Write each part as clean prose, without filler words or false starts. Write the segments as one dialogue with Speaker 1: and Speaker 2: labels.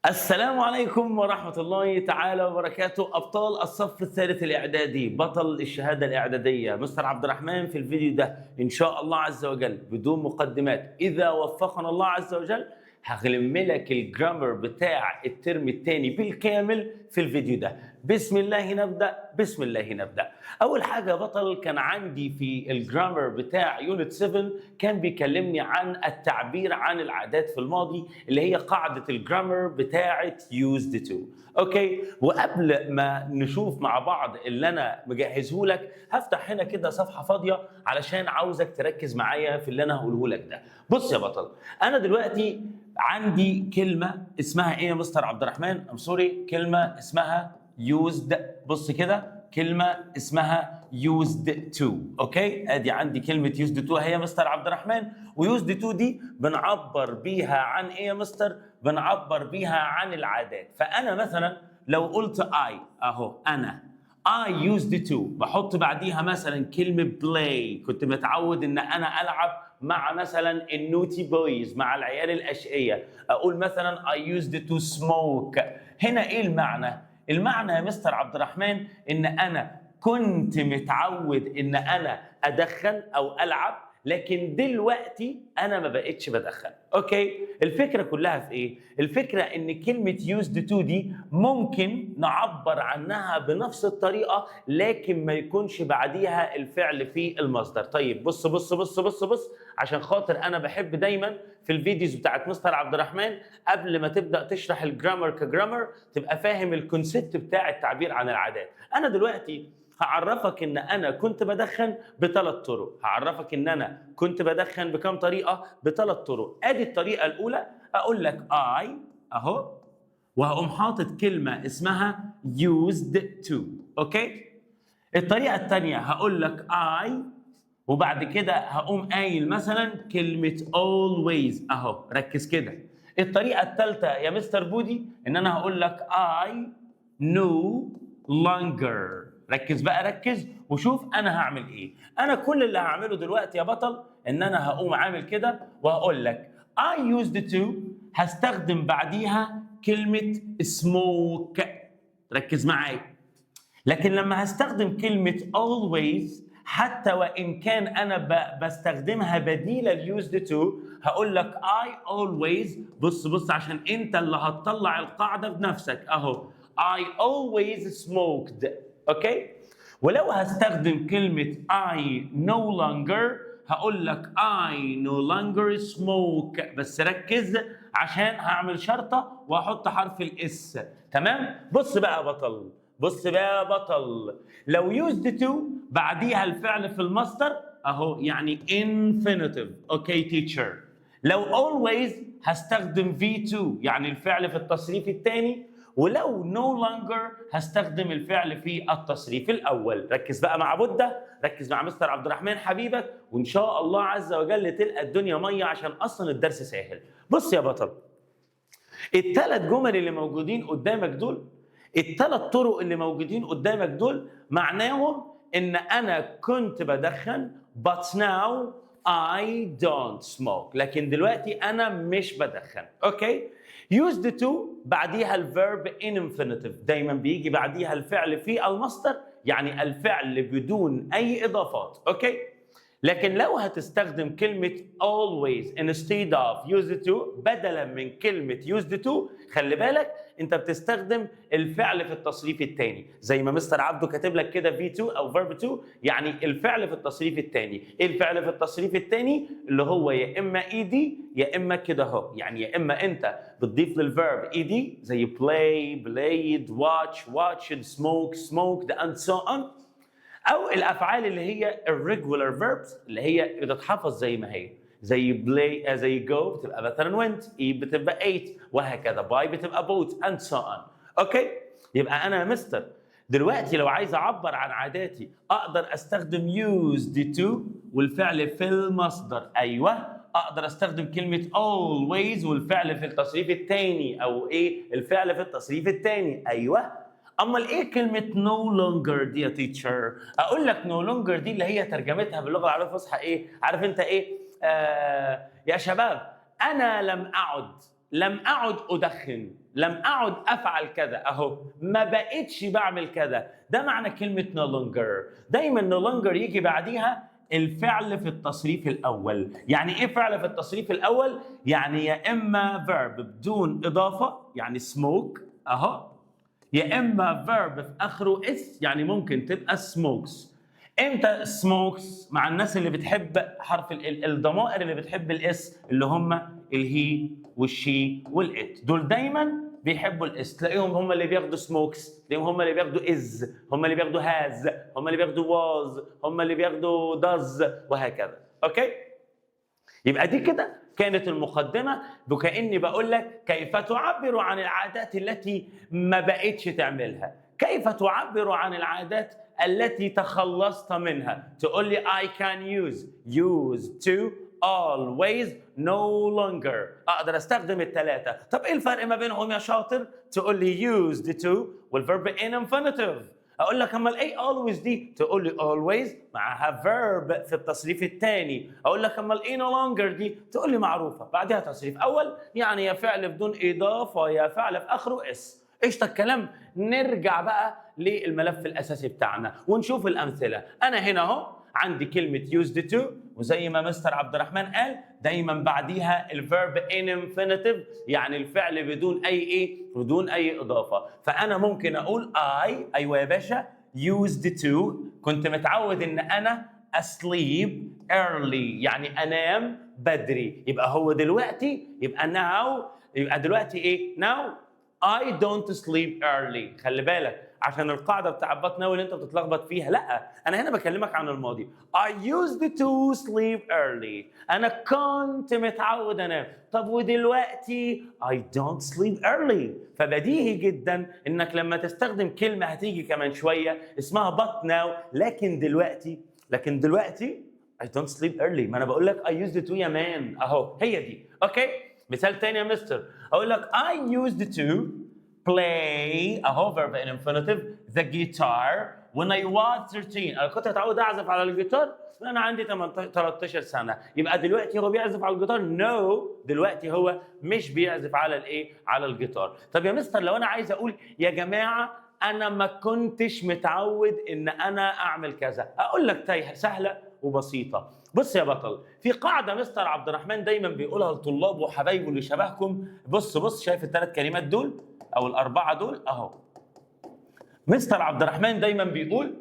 Speaker 1: السلام عليكم ورحمة الله تعالى وبركاته. أبطال الصف الثالث الإعدادي، بطل الشهادة الإعدادية مستر عبد الرحمن. في الفيديو ده إن شاء الله عز وجل بدون مقدمات، إذا وفقنا الله عز وجل هغلم لك الجرامر بتاع الترم الثاني بالكامل في الفيديو ده. بسم الله نبدأ، بسم الله نبدأ. أول حاجة بطل كان عندي في الجرامر بتاع يونت 7 كان بيكلمني عن التعبير عن العادات في الماضي اللي هي قاعدة الجرامر بتاعة used to. اوكي، وقبل ما نشوف مع بعض اللي انا مجهزه لك هفتح هنا كده صفحة فاضية علشان عاوزك تركز معايا في اللي انا هقوله لك ده. بص يا بطل، انا دلوقتي عندي كلمة اسمها ايه يا مستر عبد الرحمن؟ كلمة اسمها used. بص كده، كلمة اسمها used to. اوكي، ادي عندي كلمة used to هي يا مستر عبد الرحمن، وused to دي بنعبر بيها عن ايه يا مستر؟ بنعبر بيها عن العادات. فانا مثلا لو قلت I اهو، انا I used to بحط بعديها مثلا كلمة play. كنت متعود ان انا العب مع مثلا النوتي بويز، مع العيال الاشقية. اقول مثلا I used to smoke. هنا ايه المعنى؟ المعنى يا مستر عبد الرحمن ان انا كنت متعود ان انا ادخن او العب، لكن دلوقتي انا ما بقتش بدخن. اوكي، الفكره كلها في ايه؟ الفكره ان كلمه used to دي ممكن نعبر عنها بنفس الطريقه، لكن ما يكونش بعديها الفعل في المصدر. طيب بص بص بص بص بص، عشان خاطر انا بحب دايما في الفيديوز بتاعت مستر عبد الرحمن قبل ما تبدا تشرح الجرامر كجرامر تبقى فاهم الكونسيبت بتاع التعبير عن العادات. انا دلوقتي هعرفك ان انا كنت بدخن بثلاث طرق. هعرفك ان انا كنت بدخن بكم طريقه؟ بثلاث طرق. ادي الطريقه الاولى، اقول لك I اهو، وهقوم حاطط كلمه اسمها used to. اوكي، الطريقه الثانيه هقول لك I، وبعد كده هقوم قايل مثلا كلمه always اهو، ركز كده. الطريقه الثالثه يا مستر بودي ان انا هقول لك I no longer. ركز بقى، ركز وشوف انا هعمل ايه. انا كل اللي هعمله دلوقتي يا بطل ان انا هقوم عامل كده وهقول لك I used to هستخدم بعديها كلمة smoke. ركز معايا. لكن لما هستخدم كلمة always، حتى وإن كان أنا بستخدمها بديل ال used to، هقول لك I always. بص بص عشان أنت اللي هتطلع القاعدة بنفسك أهو، I always smoked. أوكي؟ ولو هستخدم كلمة I no longer هقول لك I no longer smoke. بس ركز عشان هعمل شرطة وأحط حرف الإس. تمام؟ بص بقى يا بطل، بص بقى يا بطل، لو used to بعديها الفعل في المصدر اهو، يعني infinitive. اوكي teacher. لو always هستخدم V2 يعني الفعل في التصريف الثاني، ولو no longer هستخدم الفعل في التصريف الاول. ركز بقى مع بودة، ركز مع مستر عبد الرحمن حبيبك، وان شاء الله عز وجل تلقى الدنيا ميه عشان اصلا الدرس سهل. بص يا بطل، الثلاث جمل اللي موجودين قدامك دول، الثلاث طرق اللي موجودين قدامك دول، معناهم ان انا كنت بدخن but now I don't smoke. لكن دلوقتي انا مش بدخن. اوكي، used to بعديها الفيرب in infinitive، دايما بيجي بعديها الفعل في المصدر، يعني الفعل بدون اي اضافات. اوكي، لكن لو هتستخدم كلمة always instead of used to، بدلا من كلمة used to، خلي بالك انت بتستخدم الفعل في التصريف الثاني، زي ما مستر عبده كاتب لك كده V2 او verb 2، يعني الفعل في التصريف الثاني. ايه الفعل في التصريف الثاني؟ اللي هو يا اما ed يا اما كده اهو، يعني يا اما انت بتضيف للفيرب ed زي play played watch watched smoke smoked and so on، او الافعال اللي هي irregular verbs اللي هي بتتحفظ زي ما هي، زي play زي go بتبقى مثلا went، eat بتبقى ate، وهكذا buy بتبقى bought and so on. اوكي، يبقى انا يا مستر دلوقتي لو عايز اعبر عن عاداتي اقدر استخدم used to والفعل في المصدر. ايوه، اقدر استخدم كلمه always والفعل في التصريف الثاني، او ايه الفعل في التصريف الثاني. ايوه، امال ايه كلمه no longer دي يا تيتشر؟ اقول لك no longer دي اللي هي ترجمتها باللغه العربيه الفصحى ايه؟ عارف انت ايه؟ يا شباب، انا لم اعد لم اعد ادخن، لم اعد افعل كذا، اهو ما بقتش بعمل كذا. ده معنى كلمه no longer. دايما no longer يجي بعديها الفعل في التصريف الاول. يعني ايه فعل في التصريف الاول؟ يعني يا اما verb بدون اضافه يعني smoke اهو، يا اما verb في اخره اس يعني ممكن تبقى smokes. امتى smokes؟ مع الناس اللي بتحب حرف الضمائر اللي بتحب الاس، اللي هم الهي والشي والات، دول دايما بيحبوا الاس. تلاقيهم هم اللي بياخدوا سموكس، تلاقيهم هم اللي بياخدوا از، هم اللي بياخدوا هاز، هم اللي بياخدوا واز، هم اللي بياخدوا داز، وهكذا. اوكي؟ يبقى دي كده كانت المقدمه، وكاني بقول لك كيف تعبر عن العادات التي ما بقتش تعملها، كيف تعبر عن العادات التي تخلصت منها. تقول لي I can use to always no longer. اقدر استخدم الثلاثه. طب ايه الفرق ما بينهم يا شاطر؟ تقول لي used to والverb in infinitive. اقول لك امال ايه always دي؟ تقول لي always معاها verb في التصريف الثاني. اقول لك امال ايه no longer دي؟ تقول لي معروفه بعدها تصريف اول، يعني يا فعل بدون اضافه يا فعل في اخره اس. قشطه الكلام. نرجع بقى للملف الاساسي بتاعنا ونشوف الامثله. انا هنا اهو عندي كلمه used to، وزي ما مستر عبد الرحمن قال دايما بعديها الفيرب in infinitive، يعني الفعل بدون بدون اي اضافه. فانا ممكن اقول ايوه يا باشا used to، كنت متعود ان انا asleep early يعني انام بدري. يبقى هو دلوقتي يبقى now، يبقى دلوقتي ايه؟ now I don't sleep early. خلي بالك عشان القاعده بتاع بات ناو اللي انت بتتلخبط فيها، لا انا هنا بكلمك عن الماضي. I used to sleep early. انا كنت متعود انام. طب ودلوقتي I don't sleep early. فبديهي جدا انك لما تستخدم كلمه هتيجي كمان شويه اسمها بات ناو، لكن دلوقتي I don't sleep early. ما انا بقول لك I used to يا مان اهو، هي دي. اوكي؟ مثال تاني يا مستر، اقول لك I used to play اهو verb in infinitive the guitar when I was 13. انا كنت اتعود اعزف على الجيتار من انا عندي 13 سنه. يبقى دلوقتي هو بيعزف على الجيتار؟ نو، دلوقتي هو مش بيعزف على على الجيتار. طب يا مستر لو انا عايز اقول يا جماعه انا ما كنتش متعود ان انا اعمل كذا، اقول لك سهله وبسيطه. بص يا بطل، في قاعده مستر عبد الرحمن دايما بيقولها لطلابه وحبايبه اللي شبهكم. بص شايف الثلاث كلمات دول او الاربعه دول اهو؟ مستر عبد الرحمن دايما بيقول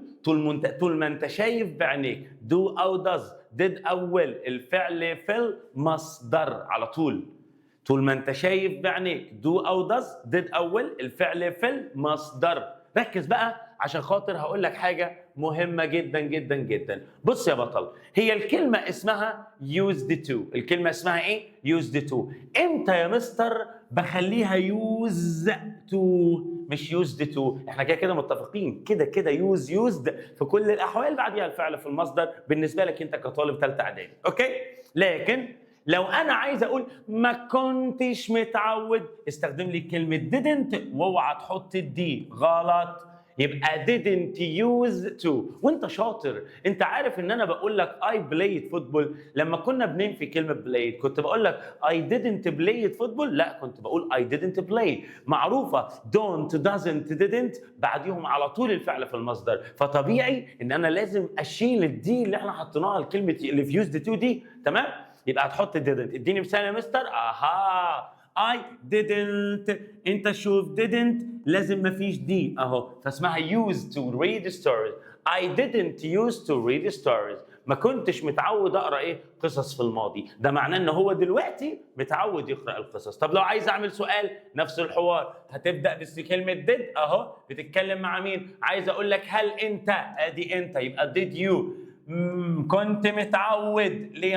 Speaker 1: طول ما انت شايف بعينيك do او does did او will الفعل في المصدر على طول. طول ما انت شايف بعينيك do او does did او will الفعل في المصدر. ركز بقى عشان خاطر هقول لك حاجه مهمه جدا جدا جدا. بص يا بطل، هي الكلمه اسمها used to. الكلمه اسمها ايه؟ used to. امتى يا مستر بخليها use to مش used to؟ احنا كده متفقين كده used في كل الاحوال بعديها الفعل في المصدر بالنسبه لك انت كطالب ثالثه اعدادي. اوكي؟ لكن لو انا عايز اقول ما كنتش متعود، استخدم لي كلمه didn't واوعى تحط الدي، غلط. يبقى didn't use to. وانت شاطر، انت عارف ان انا بقول لك I played football. لما كنا بننفي كلمه played كنت بقول لك I didn't play football؟ لا، كنت بقول I didn't play. معروفه don't doesn't didn't بعديهم على طول الفعل في المصدر، فطبيعي ان انا لازم اشيل الدي اللي احنا حطيناها الكلمه اللي في used to دي. تمام؟ يبقى هتحط didn't. اديني مثال يا مستر. I didn't. انت شوف didn't لازم ما فيش دي اهو، فاسمها used to read stories. I didn't used to read stories. ما كنتش متعود اقرا قصص في الماضي. ده معناه ان هو دلوقتي متعود يقرا القصص. طب لو عايز اعمل سؤال نفس الحوار، هتبدا بكلمه did اهو، بتتكلم مع مين؟ عايز اقول لك هل انت، ادي انت، يبقى did you كنت متعود. ليه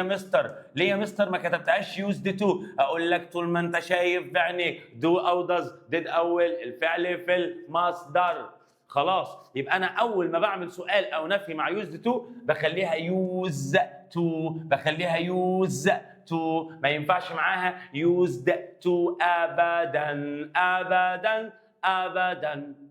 Speaker 1: يا مستر ما كتبتهاش used to؟ اقول لك طول ما انت شايف بعينيك do او does did اول الفعل في المصدر. خلاص، يبقى انا اول ما بعمل سؤال او نفي مع used to بخليها use to. ما ينفعش معاها used to ابدا.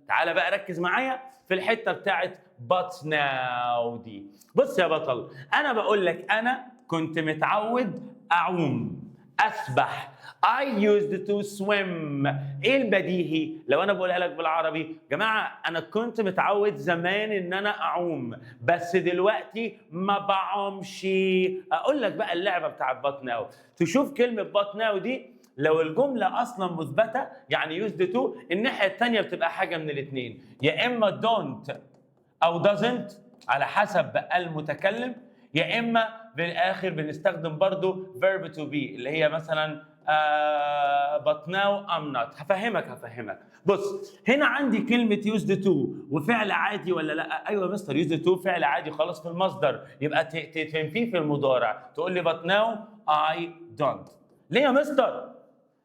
Speaker 1: تعال بقى ركز معايا في الحته بتاعت but now دي. بص يا بطل، انا بقول لك انا كنت متعود اعوم، اسبح، I used to swim. ايه البديهي لو انا بقولها لك بالعربي؟ جماعه انا كنت متعود زمان ان انا اعوم، بس دلوقتي ما بعومش. اقول لك بقى اللعبه بتاعت but now. تشوف كلمه but now دي لو الجمله اصلا مثبته يعني used to، الناحيه الثانيه بتبقى حاجه من الاثنين، يا اما don't او doesn't على حسب المتكلم، يا اما بالاخر بنستخدم برضو verb to be اللي هي مثلا but now I'm not. هفهمك. بص هنا عندي كلمة used to وفعل عادي ولا لا؟ ايوه يا مستر used to فعل عادي خلاص في المصدر، يبقى تنفيه في المضارع تقول لي but now I don't. ليه يا مستر؟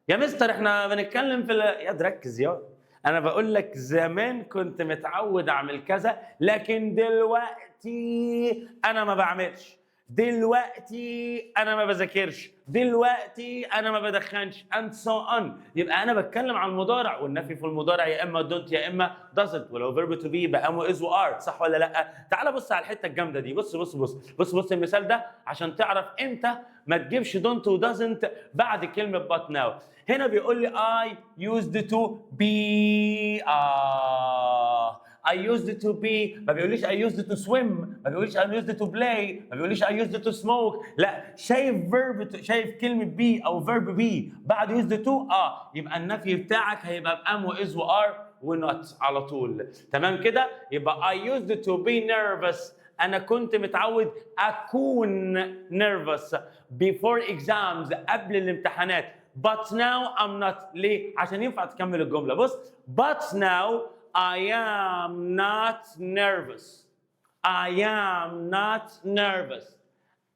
Speaker 1: يا مستر احنا بنتكلم في يا ركز يا، انا بقول لك زمان كنت متعود اعمل كذا لكن دلوقتي انا ما بعملش، دلوقتي انا ما بذاكرش، دلوقتي انا ما بدخنش and so on. يبقى انا بتكلم عن المضارع، والنفي في المضارع يا اما don't يا اما doesn't، ولو verb to be يبقى am و is و are، صح ولا لا؟ تعال بص على الحته الجامده دي. بص المثال ده عشان تعرف امتى ما تجيبش don't و doesn't بعد كلمه but now. هنا بيقول لي I used to be I used to be، ما بيقوليش I used to swim، ما بيقوليش I used to play، ما بيقوليش I used to smoke، لا شايف verb، شايف كلمة be أو verb be بعد used to يبقى النفي بتاعك هيبقى بأم و is و are و not على طول. تمام كده؟ يبقى I used to be nervous، أنا كنت متعود أكون nervous before exams قبل الامتحانات. But now I'm not. ليه؟ عشان ينفع تكمل الجملة. بص but now I am not nervous. I am not nervous.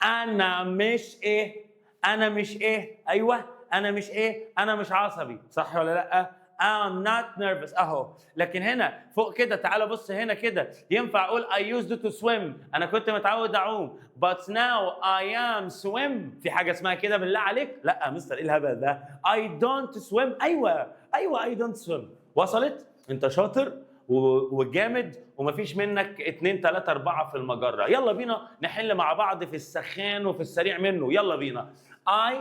Speaker 1: أنا مش إيه؟ أيوه أنا مش إيه؟ أنا مش عصبي، صح ولا لأ؟ I'm not nervous أهو. لكن هنا فوق كده تعالى بص هنا كده ينفع أقول I used to swim، أنا كنت متعود أعوم. But now I am swim. في حاجة اسمها كده بالله عليك؟ لأ مستر إيه الهبل ده؟ I don't swim. أيوه I don't swim. وصلت؟ أنت شاطر وجامد ومفيش منك 2 3 4 في المجرة. يلا بينا نحل مع بعض في السخان وفي السريع منه. يلا بينا. I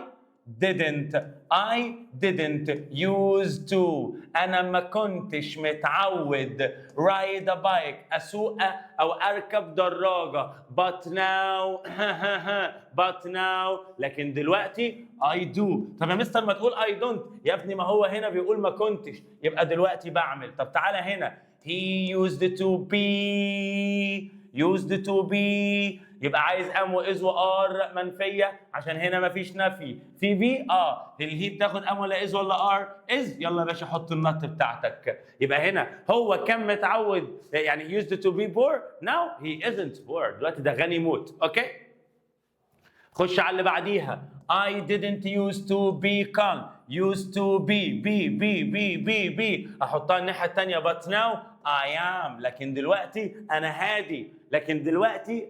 Speaker 1: didn't used to، أنا ما كنتش متعود ride a bike، أسوق أو أركب دراجة. but now لكن دلوقتي I do. طب يا مستر ما تقول I don't يا ابني، ما هو هنا بيقول ما كنتش يبقى دلوقتي بعمل. طب تعالى هنا he used to be يبقى عايز ام واز وار منفيه عشان هنا مفيش نفي. في بي الهي بتاخد ام ولا از ولا ار؟ از. يلا يا باشا حط النط بتاعتك. يبقى هنا هو كان متعود يعني used to be poor، now he isn't poor، دلوقتي ده غني موت. اوكي خش على اللي بعديها. I didn't used to be calm. used to be احطها الناحيه الثانيه but now I am، لكن دلوقتي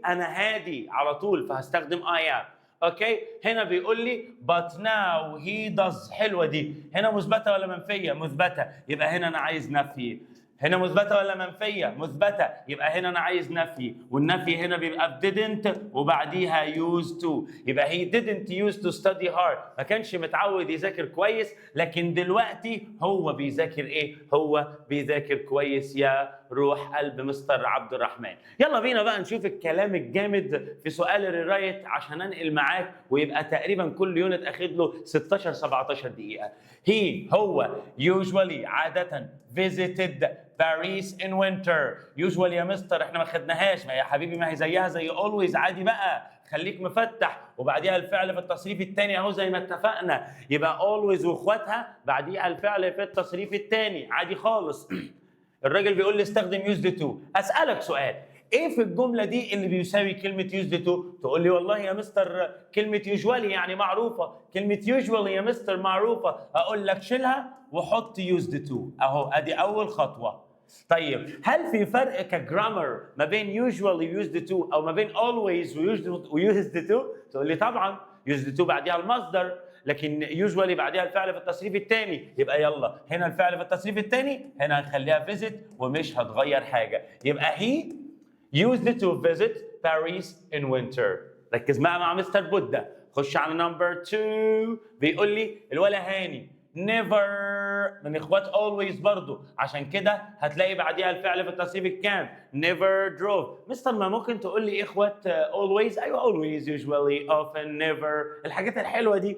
Speaker 1: انا هادي على طول فهستخدم I am. اوكي هنا بيقول لي but now he does. حلوه دي. هنا مثبته ولا منفيه؟ مثبته، يبقى هنا انا عايز نفي. هنا مثبته ولا منفيه؟ مثبته، يبقى هنا انا عايز نفي، والنفي هنا بيبقى didn't وبعديها used to. يبقى he didn't used to study hard، ما كانش متعود يذاكر كويس لكن دلوقتي هو بيذاكر ايه؟ هو بيذاكر كويس يا روح قلب مستر عبد الرحمن. يلا بينا بقى نشوف الكلام الجامد في سؤال الريرايت عشان انقل معاك ويبقى تقريبا كل يونت اخد له 16 17 دقيقه. هو usually عاده visited Paris in winter. usually يا مستر احنا ما خدناهاش، ما يا حبيبي ما هي زيها زي always عادي بقى، خليك مفتح وبعديها الفعل في التصريف الثاني اهو زي ما اتفقنا، يبقى always واخواتها بعديها الفعل في التصريف الثاني عادي خالص. الراجل بيقول لي استخدم used to. اسالك سؤال، ايه في الجمله دي اللي بيساوي كلمه used to؟ تقول لي والله يا مستر كلمه usually يعني معروفه، كلمه usually يا مستر معروفه. اقول لك شيلها وحط used to اهو، ادي اول خطوه. طيب هل في فرق كجرامر ما بين usually و used to او ما بين always و used to؟ تقول لي طبعا used to بعديها المصدر لكن usually بعديها الفعل في التصريف الثاني، يبقى يلا هنا الفعل في التصريف الثاني هنا هنخليها visit ومش هتغير حاجه، يبقى he used to visit Paris in winter. ركز معايا مع مستر بودة. خش على نمبر 2. بيقول لي الولا هاني never من اخوات always برضو، عشان كده هتلاقي بعديها الفعل في التصريف الكام never drove. مستر ما ممكن تقول لي اخوات always؟ ايوه always usually often never الحاجات الحلوه دي.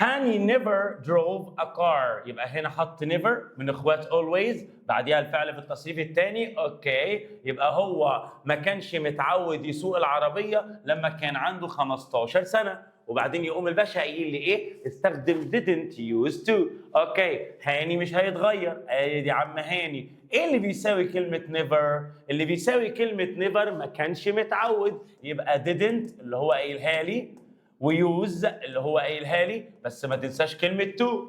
Speaker 1: هاني never drove a car، يبقى هنا حط never من اخوات always بعديها الفعل في التصريف الثاني. اوكي، يبقى هو ما كانش متعود يسوق العربيه لما كان عنده 15 سنه. وبعدين يقوم الباشا قايل لي ايه؟ استخدم didn't use to. اوكي، هاني مش هيتغير. ادي عم هاني. ايه اللي بيساوي كلمه never؟ اللي بيساوي كلمه never ما كانش متعود، يبقى didn't اللي هو قايلها لي ويوز اللي هو قايلها لي، بس ما تنساش كلمه تو.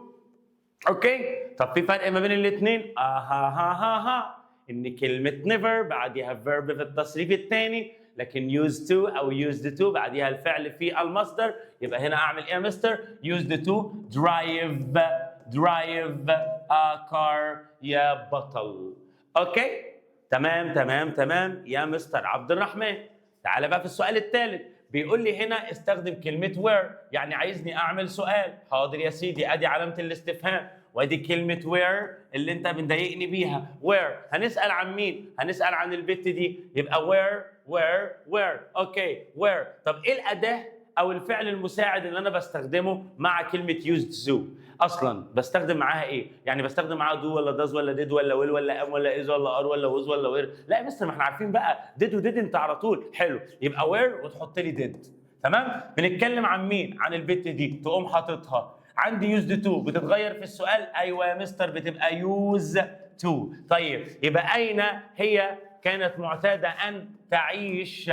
Speaker 1: اوكي، طب في فرق ما بين الاثنين؟ ها ان كلمه never بعديها verb في التصريف الثاني، لكن used to او used to بعديها الفعل في المصدر. يبقى هنا اعمل ايه يا مستر؟ used to drive a car يا بطل. اوكي، تمام يا مستر عبد الرحمن. تعال بقى في السؤال الثالث. بيقول لي هنا استخدم كلمة where، يعني عايزني أعمل سؤال. حاضر يا سيدي، أدي علامة الاستفهام وأدي كلمة where اللي أنت مضايقني بيها. where هنسأل عن مين؟ هنسأل عن البت دي، يبقى where. أوكي where. طب إيه الأداة أو الفعل المساعد اللي أنا بستخدمه مع كلمة used to؟ أصلاً بستخدم معاها إيه؟ يعني بستخدم معاها do ولا does ولا did ولا will ولا am ولا is ولا are ولا was ولا were؟ لا يا مستر، ما احنا عارفين بقى did و didn't على طول. حلو، يبقى where وتحط لي did. تمام؟ بنتكلم عن مين؟ عن البت دي، تقوم حاططها. عندي used to بتتغير في السؤال؟ أيوه يا مستر بتبقى used to. طيب يبقى أين هي كانت معتادة أن تعيش؟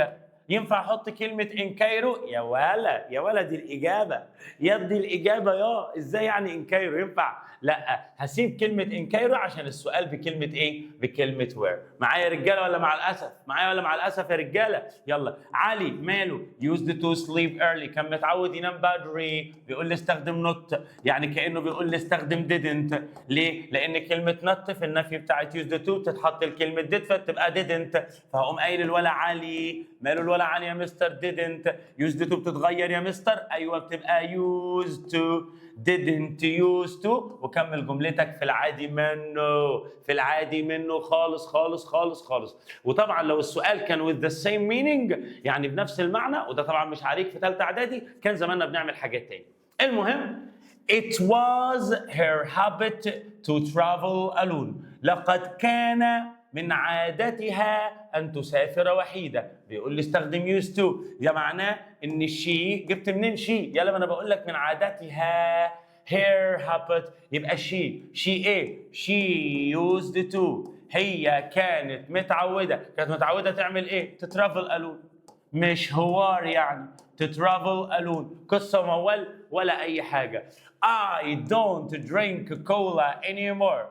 Speaker 1: ينفع احط كلمه ان كايرو؟ يا ولا دي الاجابه، دي الاجابه. ازاي يعني ان كايرو ينفع؟ لا، هسيب كلمه ان كايرو عشان السؤال بكلمه ايه؟ بكلمه وير. معايا يا رجاله ولا مع الاسف؟ معايا ولا مع الاسف يا رجاله؟ يلا. علي ماله؟ used to sleep early، كان متعود ينام بدري. بيقول لي استخدم not، يعني كانه بيقول لي استخدم didn't. ليه؟ لان كلمه not في النفي بتاعت used to تتحط لكلمه did فتبقى didn't. فهقوم قايل الولا علي ماله؟ الولا علي يا مستر didn't. used to بتتغير يا مستر؟ ايوه بتبقى used to didn't used to. وكمل جملتك في العادي منه، في العادي منه خالص. وطبعا لو السؤال كان with the same meaning يعني بنفس المعنى، وده طبعا مش عليك في ثالثه اعدادي، كان زماننا بنعمل حاجات تاني. المهم it was her habit to travel alone، لقد كان من عادتها أن تسافر وحيدة. بيقول لي استخدم used to، ده معناه إن الشي جبت منين شي؟ يلا ما أنا بقول لك من عادتها her habit، يبقى she إيه؟ she used to، هي كانت متعودة تعمل إيه؟ تترافل alone، مش هوار يعني تترافل alone. قصة موال ولا أي حاجة. I don't drink cola anymore،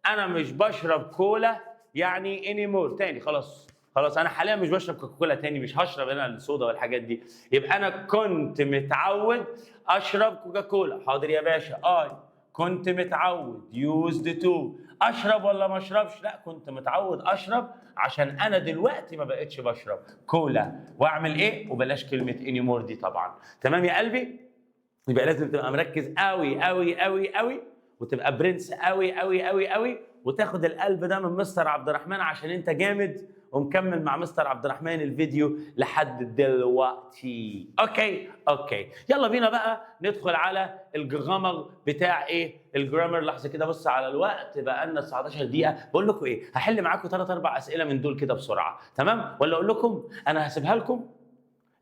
Speaker 1: أنا مش بشرب كولا يعني anymore تاني. خلاص انا حاليا مش بشرب كوكاكولا تاني، مش هشرب انا الصودا والحاجات دي. يبقى انا كنت متعود اشرب كوكاكولا. حاضر يا باشا. كنت متعود used to. اشرب ولا ما اشربش؟ لا، كنت متعود اشرب عشان انا دلوقتي ما بقتش بشرب كولا. واعمل ايه؟ وبلاش كلمه anymore دي طبعا. تمام يا قلبي؟ يبقى لازم تبقى مركز قوي وتبقى برنس قوي وتاخد القلب ده من مستر عبد الرحمن عشان انت جامد ومكمل مع مستر عبد الرحمن الفيديو لحد دلوقتي. اوكي يلا بينا بقى ندخل على الجرامر بتاع ايه؟ الجرامر. لحظه كده بص على الوقت، بقى لنا 19 دقيقه. بقول لكم ايه، هحل معاكم 3-4 اسئله من دول كده بسرعه، تمام؟ ولا اقول لكم انا هسيبها لكم؟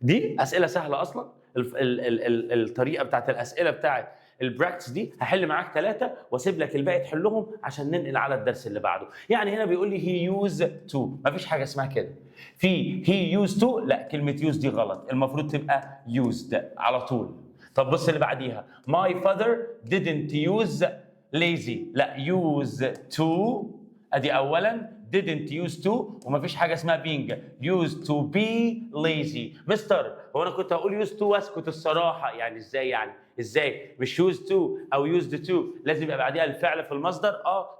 Speaker 1: دي اسئله سهله اصلا. الطريقه بتاعت الاسئله بتاعت البراكتس دي هحل معاك 3 واسيب لك الباقي تحلهم عشان ننقل على الدرس اللي بعده. يعني هنا بيقول لي هي يوز تو، مفيش حاجه اسمها كده. في هي يوز تو، لا كلمه يوز دي غلط، المفروض تبقى يوزد على طول. طب بص اللي بعديها my father didn't use lazy، لا use to. ادي اولا didn't use to ومفيش حاجه اسمها being. used to be lazy. مستر هو انا كنت هقول used to واسكت الصراحه، يعني ازاي؟ يعني ازاي مش used to او used to لازم يبقى بعديها الفعل في المصدر؟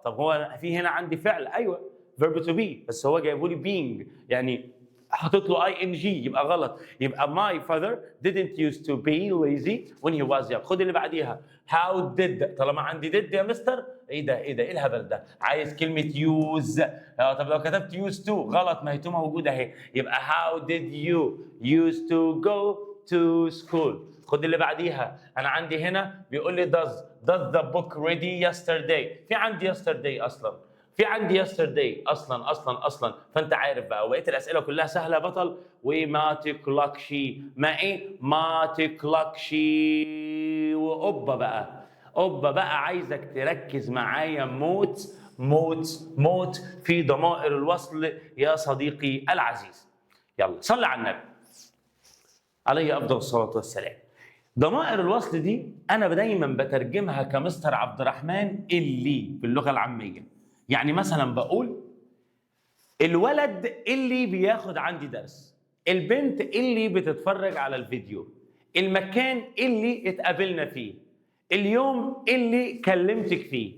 Speaker 1: طب هو في هنا عندي فعل، ايوه verb to be، بس هو جايبه لي being، يعني حاطط له اي ان جي يبقى غلط. يبقى my father didn't used to be lazy when he was young. خد اللي بعديها how did. طالما عندي did يا مستر ايه ده ايه الهبل ده؟ عايز كلمه use. طب لو كتبت used to غلط، ما هي تو موجوده اهي. يبقى how did you used to go to school. خد اللي بعديها. انا عندي هنا بيقول لي does the book ready yesterday. في عندي yesterday اصلا، في عندي yesterday اصلا. فانت عارف بقى، وبقيه الاسئله كلها سهله يا بطل. وما تقلقش. ما ايه؟ ما تقلقش. وقبه بقى عايزك تركز معايا موت في ضمائر الوصل يا صديقي العزيز. يلا صل على النبي عليه افضل الصلاه والسلام. ضمائر الوصل دي انا دايما بترجمها كمستر عبد الرحمن اللي باللغه العاميه. يعني مثلا بقول الولد اللي بياخد عندي درس، البنت اللي بتتفرج على الفيديو، المكان اللي اتقابلنا فيه، اليوم اللي كلمتك فيه،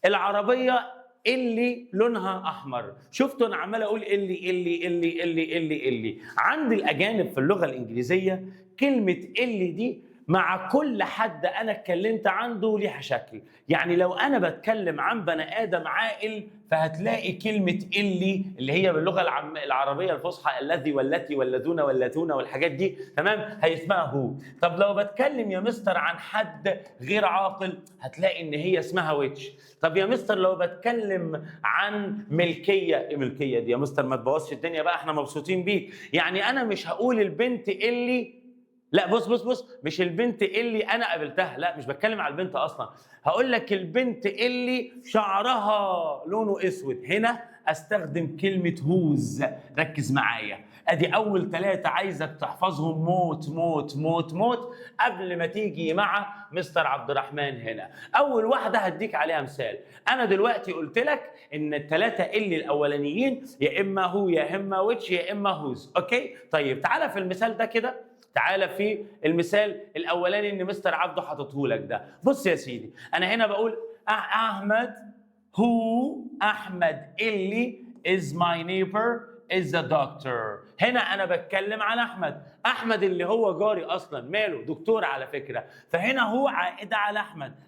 Speaker 1: العربيه اللي لونها احمر. شفتوا انا عمال اقول اللي عند الاجانب في اللغه الانجليزيه كلمه اللي دي مع كل حد انا اتكلمت عنده ليها شكل. يعني لو انا بتكلم عن بني ادم عاقل فهتلاقي كلمه اللي هي باللغه العربيه الفصحى الذي والتي والذون واللاتون والحاجات دي، تمام، هي اسمها هو. طب لو بتكلم يا مستر عن حد غير عاقل هتلاقي ان هي اسمها ويتش. طب يا مستر لو بتكلم عن ملكيه، الملكيه دي يا مستر ما تبوظش الدنيا بقى، احنا مبسوطين بيك. يعني انا مش هقول البنت اللي، لا بص مش البنت اللي انا قابلتها، لا مش بتكلم على البنت اصلا. هقول لك البنت اللي شعرها لونه اسود. هنا استخدم كلمه هوز. ركز معايا، ادي اول 3 عايزك تحفظهم موت قبل ما تيجي مع مستر عبد الرحمن. هنا اول واحده هديك عليها مثال. انا دلوقتي قلت لك ان ال3 اللي الاولانيين يا اما هو يا اما ويتش يا اما هوز. اوكي طيب تعالى في المثال ده كده، تعالى في المثال الاولاني اللي مستر عبده حاططه لك ده. بص يا سيدي، انا هنا بقول احمد احمد اللي is my neighbor is a doctor. هنا انا بتكلم عن احمد اللي هو جاري اصلا، ماله دكتور على فكره. فهنا هو عائده على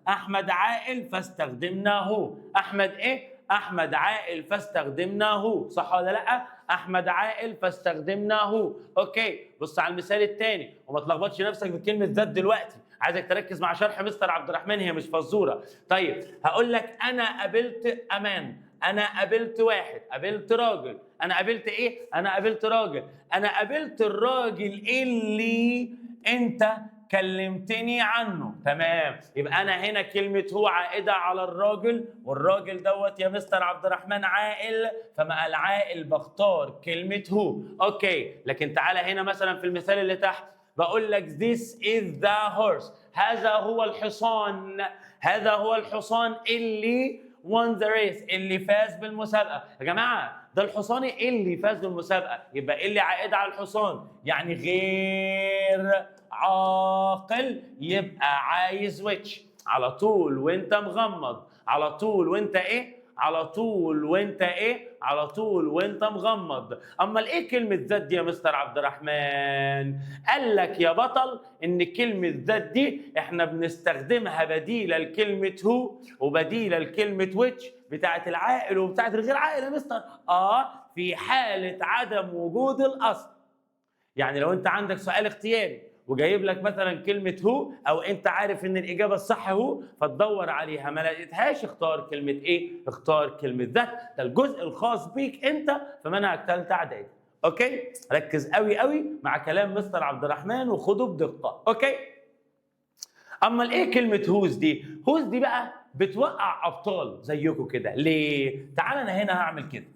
Speaker 1: احمد عاقل فاستخدمناه. احمد ايه؟ احمد عاقل فاستخدمناه، صح ولا لا؟ احمد عاقل فاستخدمناه. اوكي بص على المثال الثاني وما تلخبطش نفسك بكلمه ذات دلوقتي، عايزك تركز مع شرح مستر عبد الرحمن، هي مش فزوره. طيب هقول لك انا قابلت امان، انا قابلت واحد، قابلت راجل. انا قابلت ايه؟ انا قابلت راجل. انا قابلت الراجل اللي انت كلمتني عنه، تمام. يبقى انا هنا كلمه هو عائده على الراجل، والراجل دوت يا مستر عبد الرحمن عاقل، فمع العاقل بختار كلمه هو. اوكي لكن تعالى هنا مثلا في المثال اللي تحت بقول لك this is the horse. هذا هو الحصان اللي won the race، اللي فاز بالمسابقه. يا جماعه ده الحصان اللي فاز بالمسابقه، يبقى اللي عائد على الحصان يعني غير عاقل، يبقى عايز ويتش على طول وانت مغمض، على طول وانت ايه؟ على طول وانت مغمض. اما ايه كلمه ذات دي يا مستر عبد الرحمن؟ قال لك يا بطل ان كلمه ذات دي احنا بنستخدمها بديله لكلمه هو وبديله لكلمه ويتش بتاعه العاقل وبتاعه الغير عاقل يا مستر. في حاله عدم وجود الاصل. يعني لو انت عندك سؤال اختياري وجايب لك مثلا كلمه هو، او انت عارف ان الاجابه الصح هو فتدور عليها ما لقيتهاش، اختار كلمه ايه؟ اختار كلمه ذات. ده الجزء الخاص بيك انت في منهج ثالثه اعدادي. اوكي ركز قوي مع كلام مستر عبد الرحمن وخده بدقه. اوكي اما الايه كلمه هوز دي؟ هوز دي بقى بتوقع ابطال زيكم كده. ليه؟ تعال انا هنا هعمل كده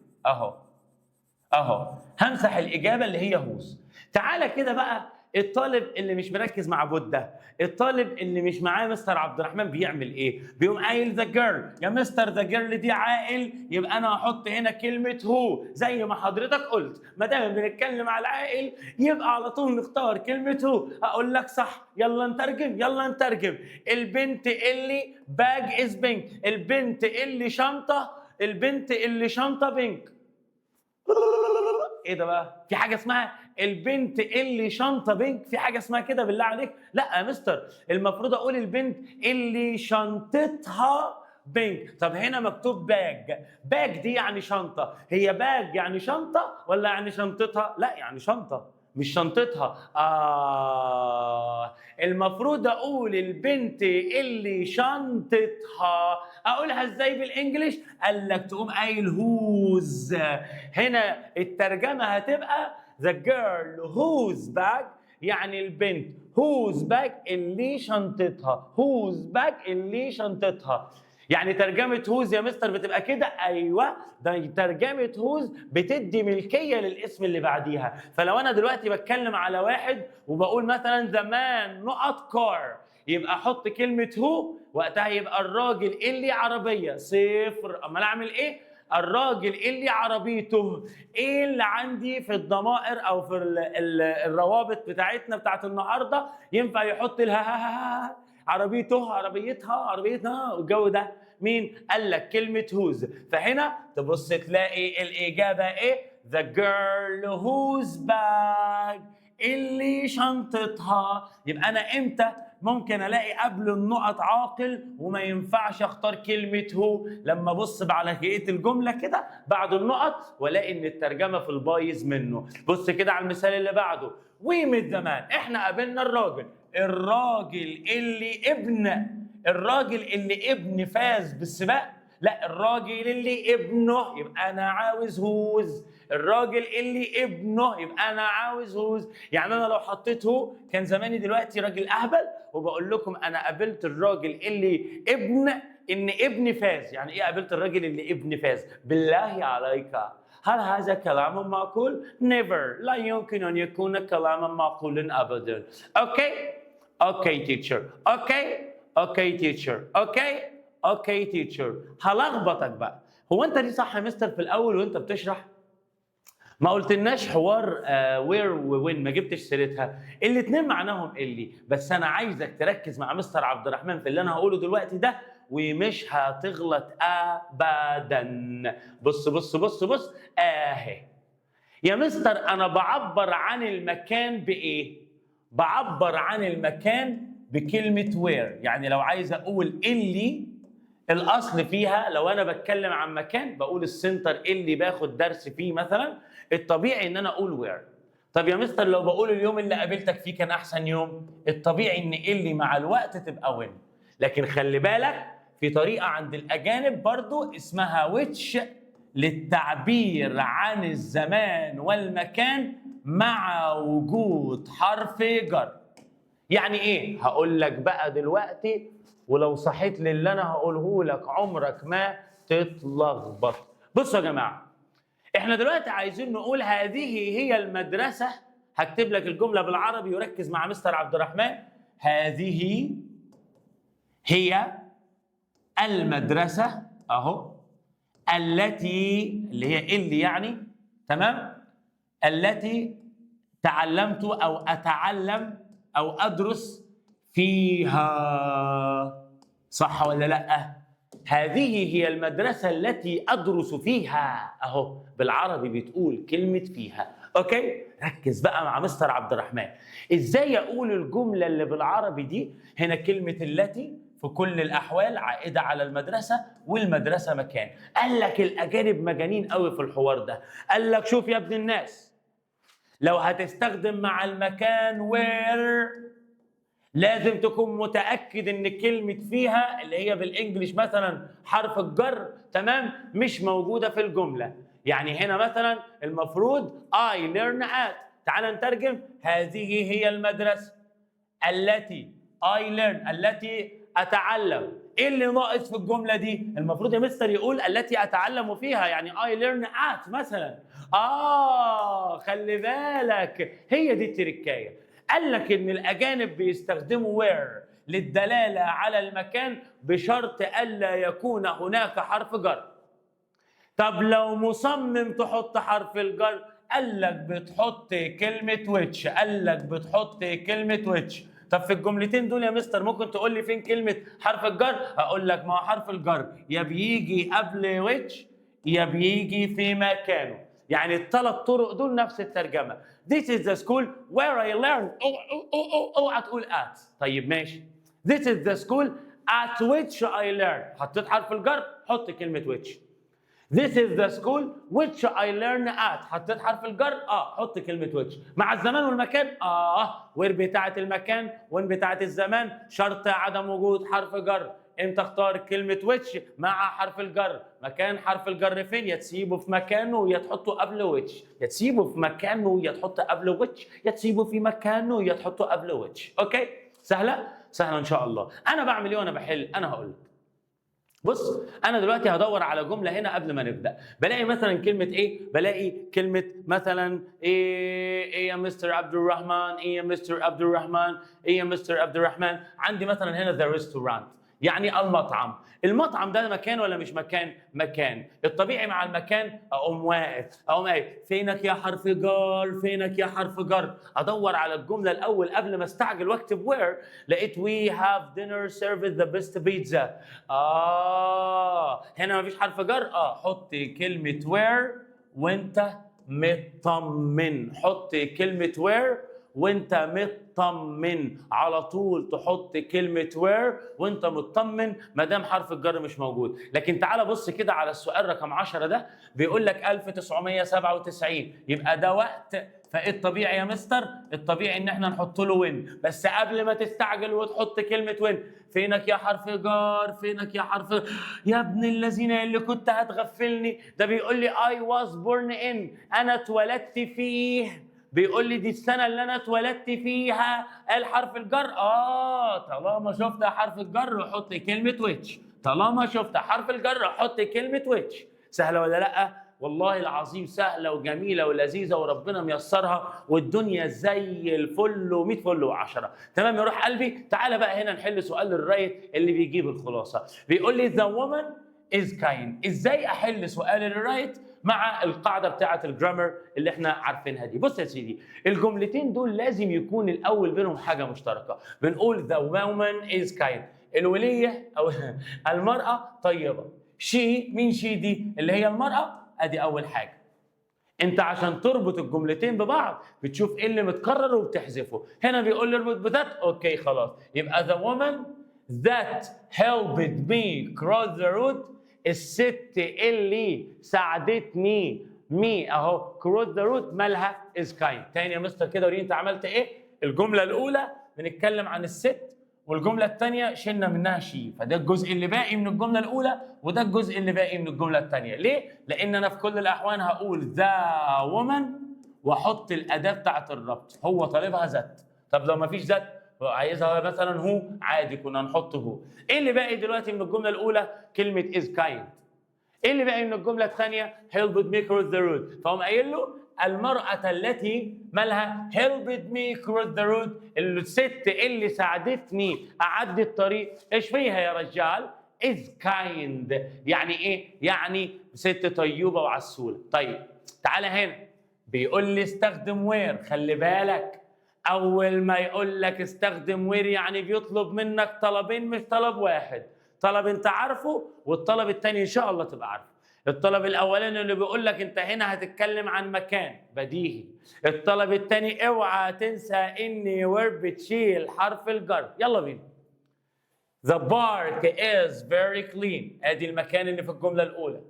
Speaker 1: اهو همسح الاجابه اللي هي هوز. تعالى كده بقى الطالب اللي مش مركز مع بودة، الطالب اللي مش معاه مستر عبد الرحمن بيعمل ايه؟ بيقوم قايل ذا جيرل. يا مستر ذا جيرل دي عاقل، يبقى انا هحط هنا كلمه هو زي ما حضرتك قلت. ما دام بنتكلم على العاقل يبقى على طول نختار كلمه هو. اقول لك صح، يلا نترجم. البنت اللي باج از بينك، البنت اللي شنطه بينك. ايه ده بقى؟ في حاجه اسمها البنت اللي شنطه بينك؟ في حاجه اسمها كده بالله عليك؟ لا يا مستر، المفروض اقول البنت اللي شنطتها بينك. طب هنا مكتوب باج، باج دي يعني شنطه، هي باج يعني شنطه ولا يعني شنطتها؟ لا يعني شنطه مش شنطتها. المفروض اقول البنت اللي شنطتها. اقولها ازاي بالانجلش؟ قال لك تقوم قايل whose. هنا الترجمه هتبقى the girl whose bag، يعني البنت whose bag اللي شنطتها، whose bag اللي شنطتها. يعني ترجمة هوز يا مستر بتبقى كده؟ ايوه، ده ترجمة هوز بتدي ملكية للاسم اللي بعديها. فلو انا دلوقتي بتكلم على واحد وبقول مثلا زمان نقط كار، يبقى احط كلمة هو، وقتها يبقى الراجل اللي عربية صفر. امال اعمل ايه؟ الراجل اللي عربيته. ايه اللي عندي في الضمائر او في الروابط بتاعتنا بتاعت النهارده ينفع يحط الها عربيته، عربيتها، عربيتها والجو ده؟ مين؟ قال لك كلمة whose. فهنا تبص تلاقي الإجابة إيه؟ the girl whose bag، اللي شنطتها. يبقى أنا إمتى ممكن ألاقي قبل النقط عاقل وما ينفعش أختار كلمة هو؟ لما أبص على بقية الجملة كده بعد النقط وألاقي إن الترجمة في البايظ منه. بص كده على المثال اللي بعده. ومن زمان إحنا قابلنا الراجل، الراجل اللي ابن فاز بالسباق. لا، الراجل اللي ابنه، يبقى انا عاوز هوز. الراجل اللي ابنه يبقى انا عاوز هوز. يعني انا لو حطيت هو كان زماني دلوقتي راجل اهبل وبقول لكم انا قابلت الراجل اللي ابن فاز. يعني ايه قابلت الراجل اللي ابن فاز؟ بالله عليك، هل هذا كلام معقول؟ never، لا يمكن ان يكون كلاما معقولا ابدا. اوكي تيتشر، اوكي تيتشر، اوكي تيتشر. هلخبطك بقى. هو انت ليه صح يا مستر في الاول وانت بتشرح ما قلتلناش حوار وير ووين؟ ما جبتش سيرتها. الاثنين معناهم اللي، بس انا عايزك تركز مع مستر عبد الرحمن في اللي انا هقوله دلوقتي ده ومش هتغلط ابدا. بص بص بص بص اهي يا مستر، انا بعبر عن المكان بايه؟ بعبر عن المكان بكلمه وير. يعني لو عايز اقول اللي الاصل فيها، لو انا بتكلم عن مكان بقول السنتر اللي باخد درس فيه مثلا، الطبيعي ان انا اقول وير. طب يا مستر لو بقول اليوم اللي قابلتك فيه كان احسن يوم، الطبيعي ان اللي مع الوقت تبقى وين. لكن خلي بالك في طريقه عند الاجانب برضو اسمها ويتش، للتعبير عن الزمان والمكان مع وجود حرف جر. يعني ايه؟ هقول لك بقى دلوقتي، ولو صحيت للي انا هقوله لك عمرك ما تتلخبط. بصوا يا جماعه، احنا دلوقتي عايزين نقول هذه هي المدرسه. هكتب لك الجمله بالعربي وركز مع مستر عبد الرحمن. هذه هي المدرسه اهو، التي اللي هي اللي يعني تمام، التي تعلمت او اتعلم او ادرس فيها. صح ولا لا؟ هذه هي المدرسه التي ادرس فيها اهو، بالعربي بتقول كلمه فيها. اوكي، ركز بقى مع مستر عبد الرحمن. ازاي اقول الجمله اللي بالعربي دي؟ هنا كلمه التي في كل الاحوال عائده على المدرسه، والمدرسه مكان. قال لك الاجانب مجانين قوي في الحوار ده. قال لك شوف يا ابن الناس، لو هتستخدم مع المكان where لازم تكون متاكد ان كلمه فيها اللي هي بالانجلش مثلا حرف الجر تمام مش موجوده في الجمله. يعني هنا مثلا المفروض I learn at. تعال نترجم. هذه هي المدرسه التي I learn، التي اتعلم. ايه اللي ناقص في الجمله دي؟ المفروض يا مستر يقول التي اتعلم فيها، يعني I learn at مثلا. خلي بالك، هي دي التركايه. قال لك ان الاجانب بيستخدموا where للدلاله على المكان بشرط الا يكون هناك حرف جر. طب لو مصمم تحط حرف الجر، قال لك بتحط كلمه which. قال لك بتحط كلمه which. طب في الجملتين دول يا مستر ممكن تقول لي فين كلمه حرف الجر؟ هقول لك ما هو حرف الجر يا بيجي قبل which يا بيجي في مكانه. يعني الثلاث طرق دول نفس الترجمة. This is the school where I learn. اوعى تقول at. طيب ماشي. This is the school at which I learn. حطيت حرف الجر، حط كلمة which. This is the school which I learn at. حطيت حرف الجر، حط كلمة which. مع الزمان والمكان، وين بتاعة المكان، وين بتاعة الزمان، شرط عدم وجود حرف جر. امتى اختار كلمة which مع حرف الجر؟ مكان حرف الجر فين؟ يا تسيبه في مكانه يا تحطه قبل which، يا تسيبه في مكانه يا تحطه قبل which، يا تسيبه في مكانه يا تحطه قبل which. اوكي؟ سهلة؟ سهلة ان شاء الله. انا بعمل ايه وانا بحل؟ انا هقول لك. بص، انا دلوقتي هدور على جمله هنا قبل ما نبدا، بلاقي مثلا كلمه ايه؟ بلاقي كلمه مثلا ايه يا مستر عبد الرحمن، ايه يا مستر عبد الرحمن، ايه يا مستر عبد الرحمن. عندي مثلا هنا ذا ريستورانت، يعني المطعم. المطعم ده مكان ولا مش مكان؟ مكان. الطبيعي مع المكان اقوم واقف، اقوم قايل فينك يا حرف جر، فينك يا حرف جر. ادور على الجمله الاول قبل ما استعجل واكتب وير. لقيت we have dinner served the best pizza. هنا مفيش حرف جر، حط كلمه وير وانت مطمن. حط كلمه وير وانت مطمن. على طول تحط كلمة وير وانت مطمن ما دام حرف الجر مش موجود. لكن تعال بص كده على السؤال رقم 10 ده، بيقول لك 1997، يبقى ده وقت. فايه الطبيعي يا مستر؟ الطبيعي ان احنا نحط له وين، بس قبل ما تستعجل وتحط كلمة وين. فينك يا حرف جار، فينك يا حرف، يا ابن الذين اللي كنت هتغفلني. ده بيقول لي I was born in، انا اتولدت فيه. بيقول لي دي السنة اللي أنا اتولدت فيها. قال حرف الجر، طالما شفت حرف الجر حط كلمة ويتش. طالما شفت حرف الجر حط كلمة ويتش. سهلة ولا لأ؟ والله العظيم سهلة وجميلة ولذيذة وربنا ميسرها والدنيا زي الفل و100 فل و10. تمام يا روح قلبي؟ تعالى بقى هنا نحل سؤال الرايت اللي بيجيب الخلاصة. بيقول لي the woman is kind. ازاي احل سؤال الرايت مع القاعده بتاعه الجرامر اللي احنا عارفينها دي؟ بص يا سيدي، الجملتين دول لازم يكون الاول بينهم حاجه مشتركه. بنقول the woman is kind، الوليه او المراه طيبه. شي، مين شي دي؟ اللي هي المراه. ادي اول حاجه. انت عشان تربط الجملتين ببعض بتشوف ايه اللي متكرر وبتحذفه. هنا بيقول لي اربط بذات، اوكي خلاص، يبقى the woman that helped me cross the road، الست اللي ساعدتني مي اهو كروس ذا روت مالها از كايند. تاني يا مستر كده وريني انت عملت ايه؟ الجمله الاولى بنتكلم عن الست، والجمله الثانيه شلنا منها شي، فده الجزء اللي باقي من الجمله الاولى وده الجزء اللي باقي من الجمله الثانيه. ليه؟ لان انا في كل الاحوال هقول ذا وومن واحط الاداه بتاعت الربط. هو طالبها ذات، طب لو ما فيش ذات عايزها مثلا هو، عادي كنا نحط هو. ايه اللي باقي دلوقتي من الجمله الاولى؟ كلمه is kind. ايه اللي باقي من الجمله الثانيه؟ helped me cross the road. فهم قايل له المراه التي مالها helped me cross the road، الست اللي ساعدتني اعدي الطريق. ايش فيها يا رجال؟ is kind. يعني ايه؟ يعني ست طيوبه وعسوله. طيب تعالى هنا بيقول لي استخدم وير. خلي بالك أول ما يقول لك استخدم وير يعني بيطلب منك طلبين مش طلب واحد. طلب أنت عارفه والطلب الثاني إن شاء الله تبقى عارفه. الطلب الأولاني اللي بيقول لك أنت هنا هتتكلم عن مكان، بديهي. الطلب الثاني اوعى تنسى إن وير بتشيل حرف الجر. يلا بينا. The park is very clean. أدي المكان اللي في الجملة الأولى.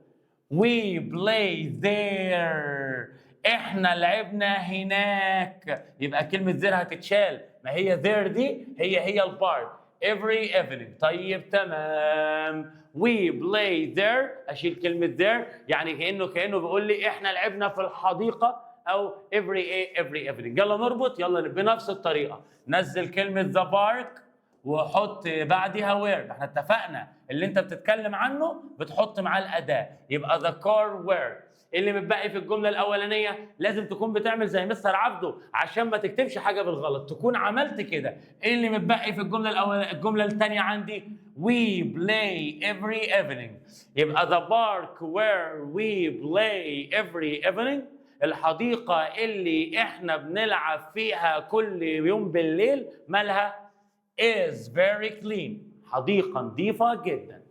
Speaker 1: We play there. احنا لعبنا هناك. يبقى كلمة there هتتشال، ما هي there دي هي البارك. Every evening. طيب تمام. We play there، اشيل كلمة there، يعني كأنه بيقول لي احنا لعبنا في الحديقة او every evening. يلا نربط، يلا بنفس الطريقة. نزل كلمة the park وحط بعدها where. احنا اتفقنا اللي انت بتتكلم عنه بتحط معاه الاداه. يبقى the car where. اللي متبقي في الجمله الاولانيه لازم تكون بتعمل زي مستر عبده عشان ما تكتبش حاجه بالغلط، تكون عملت كده. ايه اللي متبقي في الجمله الاولانيه؟ الجمله الثانيه عندي we play every evening. يبقى the park where we play every evening، الحديقه اللي احنا بنلعب فيها كل يوم بالليل، مالها is very clean. حديقة نظيفة جدا.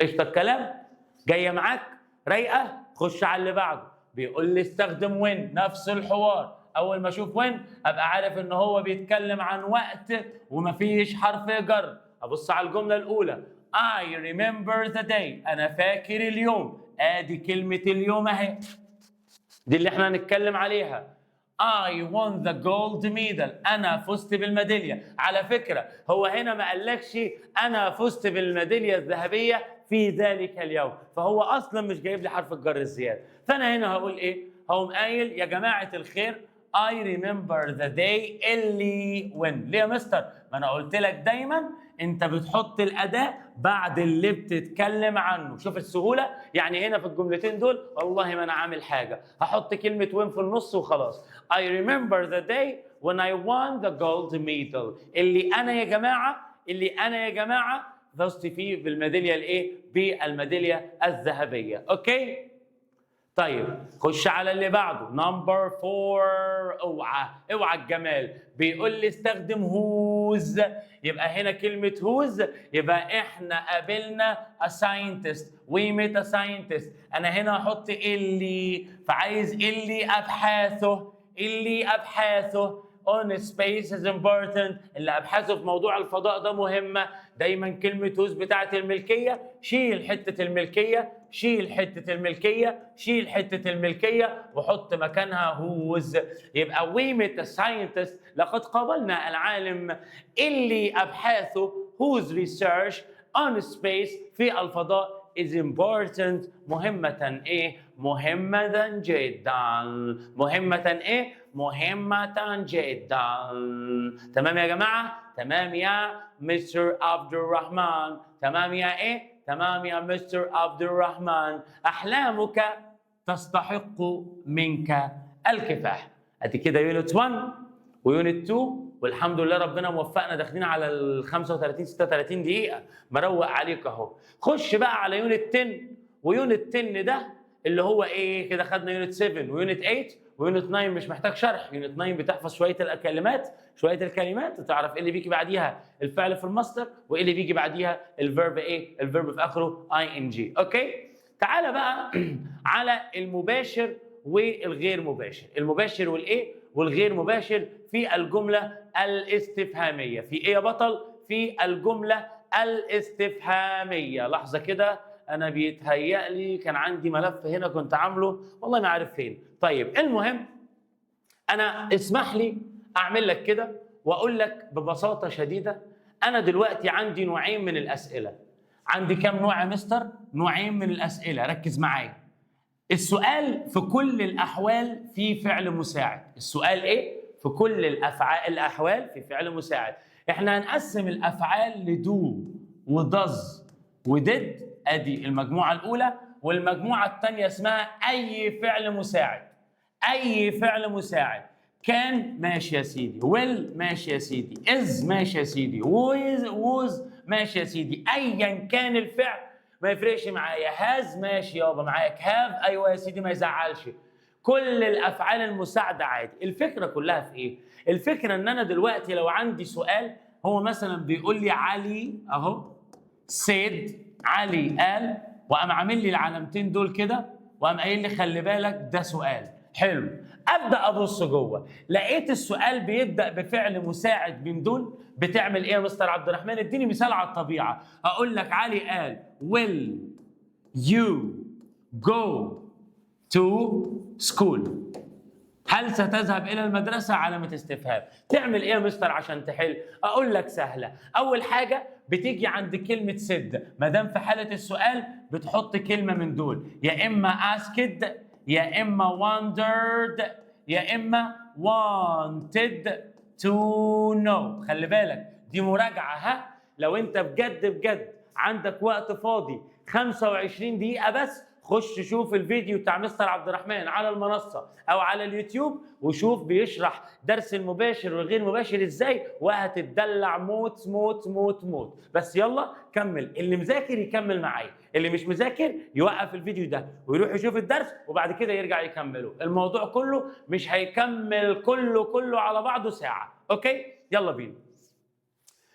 Speaker 1: قشطة الكلام؟ جاية معاك؟ رايقة؟ خش على اللي بعده. بيقول لي استخدم when، نفس الحوار. اول ما اشوف when ابقى عارف ان هو بيتكلم عن وقت ومفيش حرف جر. ابص على الجمله الاولى I remember the day، انا فاكر اليوم. ادي كلمه اليوم اهي، دي اللي احنا هنتكلم عليها. I won the gold medal، انا فزت بالميداليه. على فكره هو هنا ما قالكش انا فزت بالميداليه الذهبيه في ذلك اليوم، فهو اصلا مش جايب لي حرف الجر الزياده. فانا هنا هقول ايه؟ هقوم قايل يا جماعه الخير I remember the day اللي when. ليه يا مستر؟ ما انا قلت لك دايما انت بتحط الاداه بعد اللي بتتكلم عنه. شوف السهوله، يعني هنا في الجملتين دول والله ما انا عامل حاجه، هحط كلمه when في النص وخلاص. I remember the day when I won the gold medal، اللي انا يا جماعه فزت فيه بالميداليه الايه؟ بالميداليه الذهبيه. اوكي؟ طيب خش على اللي بعده نمبر 4. اوعى الجمال، بيقول لي استخدم هوز. يبقى هنا كلمة هوز، يبقى احنا قابلنا a scientist، we met a scientist. انا هنا احط اللي، فعايز اللي ابحاثه on space is important، اللي ابحاثه في موضوع الفضاء ده مهمه. دايما كلمه هوز بتاعت الملكيه، شيل حته الملكيه وحط مكانها هوز. يبقى we met a scientist، لقد قابلنا العالم اللي ابحاثه whose research on space في الفضاء is important، مهمة ايه؟ مهمة جدا. تمام يا جماعة؟ تمام يا مستر عبد الرحمن؟ تمام يا ايه؟ تمام يا مستر عبد الرحمن. احلامك تستحق منك الكفاح. ادي كده يونت 1 ويونت 2، والحمد لله ربنا موفقنا، داخلين على ال 35 36 دقيقة، مروق عليك اهو. خش بقى على يونت 10، ويونت 10 ده اللي هو ايه؟ كده خدنا يونت 7 ويونت 8 ويونت 9 مش محتاج شرح. يونت 9 بتحفظ شوية الكلمات وتعرف ايه اللي بيجي بعديها الفعل في المصدر وايه اللي بيجي بعديها الفيرب ايه؟ الفيرب في اخره ing. اوكي؟ تعالى بقى على المباشر والغير مباشر. المباشر والايه؟ والغير مباشر في الجملة الاستفهامية. في ايه يا بطل؟ في الجملة الاستفهامية. لحظة كده، انا بيتهيأ لي كان عندي ملف هنا كنت عامله والله ما عارف فين. طيب المهم انا اسمح لي اعمل لك كده واقول لك ببساطة شديدة، انا دلوقتي عندي نوعين من الاسئلة. عندي كم نوع يا مستر؟ نوعين من الاسئلة، ركز معايا. السؤال في كل الأحوال في فعل مساعد. السؤال إيه؟ في كل الأحوال في فعل مساعد. إحنا هنقسم الأفعال لدو ودز وديد، أدي المجموعة الأولى، والمجموعة الثانية اسمها أي فعل مساعد. أي فعل مساعد. كان ماشي يا سيدي، will ماشي يا سيدي، is ماشي يا سيدي، was ماشي يا سيدي. أيا كان الفعل ما يفرقش معايا. هاز ماشي يابا معاك، هاف ايوه يا سيدي ما يزعلش. كل الافعال المساعده عادي. الفكره كلها في ايه؟ الفكره ان انا دلوقتي لو عندي سؤال، هو مثلا بيقول لي علي اهو سيد، علي قال، وقام عامل لي العلامتين دول كده وقام قايل لي خلي بالك ده سؤال. حلو، ابدا ابص جوه، لقيت السؤال بيبدا بفعل مساعد من دول. بتعمل ايه يا مستر عبد الرحمن؟ اديني مثال على الطبيعه. اقول لك علي قال will you go to school؟ هل ستذهب الى المدرسه؟ علامه استفهام. تعمل ايه يا مستر عشان تحل؟ اقول لك سهله. اول حاجه بتيجي عند كلمه سد، ما دام في حاله السؤال بتحط كلمه من دول، يا اما asked يا اما wondered يا اما wanted to know. خلي بالك دي مراجعه، ها؟ لو انت بجد عندك وقت فاضي 25 دقيقه بس، خش شوف الفيديو بتاع مستر عبد الرحمن على المنصه او على اليوتيوب وشوف بيشرح درس المباشر والغير مباشر ازاي، وهتتدلع موت موت موت موت. بس يلا كمل، اللي مذاكر يكمل معايا، اللي مش مذاكر يوقف الفيديو ده ويروح يشوف الدرس وبعد كده يرجع يكمله. الموضوع كله مش هيكمل كله على بعضه ساعه. اوكي يلا بينا.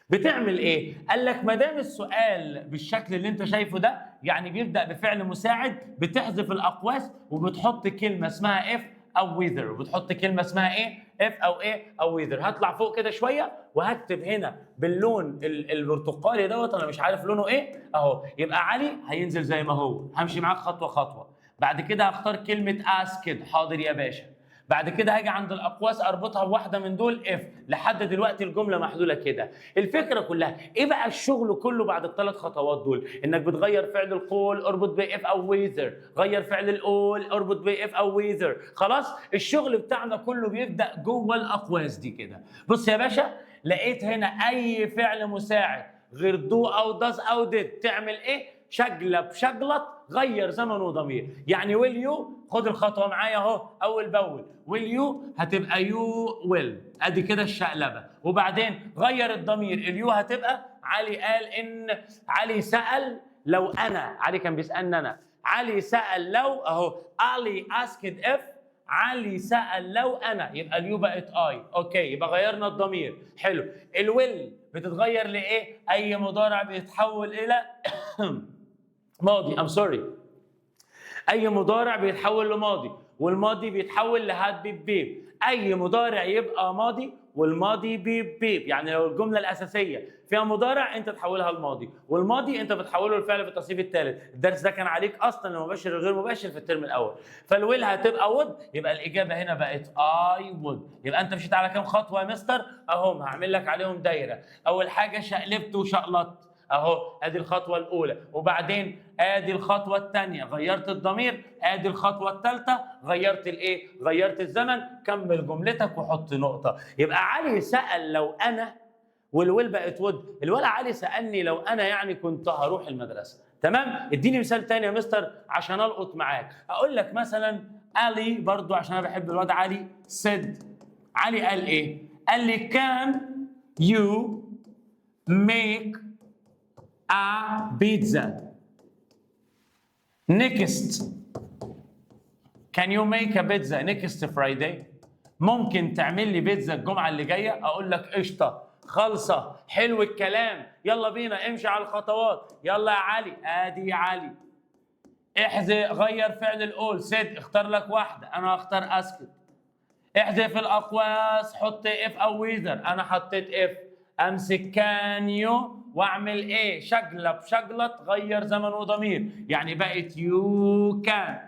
Speaker 1: بتعمل ايه؟ قال لك ما دام السؤال بالشكل اللي انت شايفه ده، يعني بيبدا بفعل مساعد، بتحذف الاقواس وبتحط كلمه اسمها اف او ويذر، وبتحط كلمه اسمها ايه؟ اف او ايه او ويذر. هطلع فوق كده شويه وهكتب هنا باللون البرتقالي دوت، انا مش عارف لونه ايه اهو. يبقى علي هينزل زي ما هو، همشي معاك خطوه خطوه. بعد كده هختار كلمه اسكد، حاضر يا باشا. بعد كده هاجي عند الاقواس اربطها بواحده من دول اف. لحد دلوقتي الجمله محلوله كده. الفكره كلها ايه بقى؟ الشغل كله بعد الثلاث خطوات دول انك بتغير فعل القول اربط باف او ويذر، غير فعل القول اربط باف او ويذر. خلاص الشغل بتاعنا كله بيبدا جوه الاقواس دي كده. بص يا باشا، لقيت هنا اي فعل مساعد غير دو او داز او ديد تعمل ايه؟ شقلب شقلط، غير زمن وضمير. يعني ويل يو، خد الخطوه معايا اهو اول باول. ويل يو هتبقى يو ويل، ادي كده الشقلبه. وبعدين غير الضمير، اليو هتبقى علي قال ان، علي سال لو انا، علي كان بيسالني انا، علي سال لو اهو، علي اسكد اف، علي سال لو انا، يبقى اليو بقت اي. اوكي يبقى غيرنا الضمير. حلو. الويل بتتغير لايه؟ اي مضارع بيتحول الى ماضي. سوري، اي مضارع بيتحول لماضي، والماضي بيتحول لهاد بيب بيب. اي مضارع يبقى ماضي والماضي بيب بيب. يعني لو الجمله الاساسيه فيها مضارع انت تحولها لماضي، والماضي انت بتحوله لفعل في التصريف الثالث. الدرس ده كان عليك اصلا المباشر وغير مباشر في الترم الاول. فالويل هتبقى وود، يبقى الاجابه هنا بقت اي وود. يبقى انت مشيت على كام خطوه يا مستر؟ اهم هعمل لك عليهم دايره. اول حاجه شقلبت وشقلطت اهو، ادي الخطوه الاولى. وبعدين ادي الخطوه الثانيه غيرت الضمير، ادي الخطوه الثالثه غيرت الايه؟ غيرت الزمن. كمل جملتك وحط نقطه. يبقى علي سال لو انا، والويل بقت ود. الولا علي سالني لو انا يعني كنت هروح المدرسه. تمام. اديني مثال ثاني يا مستر عشان القط معاك. اقول لك مثلا علي برضو عشان انا بحب الواد علي. said، علي قال ايه؟ قال لي كان يو ميك a pizza next. Can you make a pizza next Friday؟ ممكن تعمل لي بيتزا الجمعة اللي جاية؟ أقول لك قشطة، خالصة، حلو الكلام، يلا بينا امشي على الخطوات. يلا يا علي، ادي يا علي. احذف، غير فعل القول سيد، اختار لك واحدة، أنا هختار أسكت. احذف الأقواس، حط اف أو ويذر، أنا حطيت اف. أمسك كان يو واعمل ايه؟ شقلب شقلط، غير زمن وضمير. يعني بقت يو كان.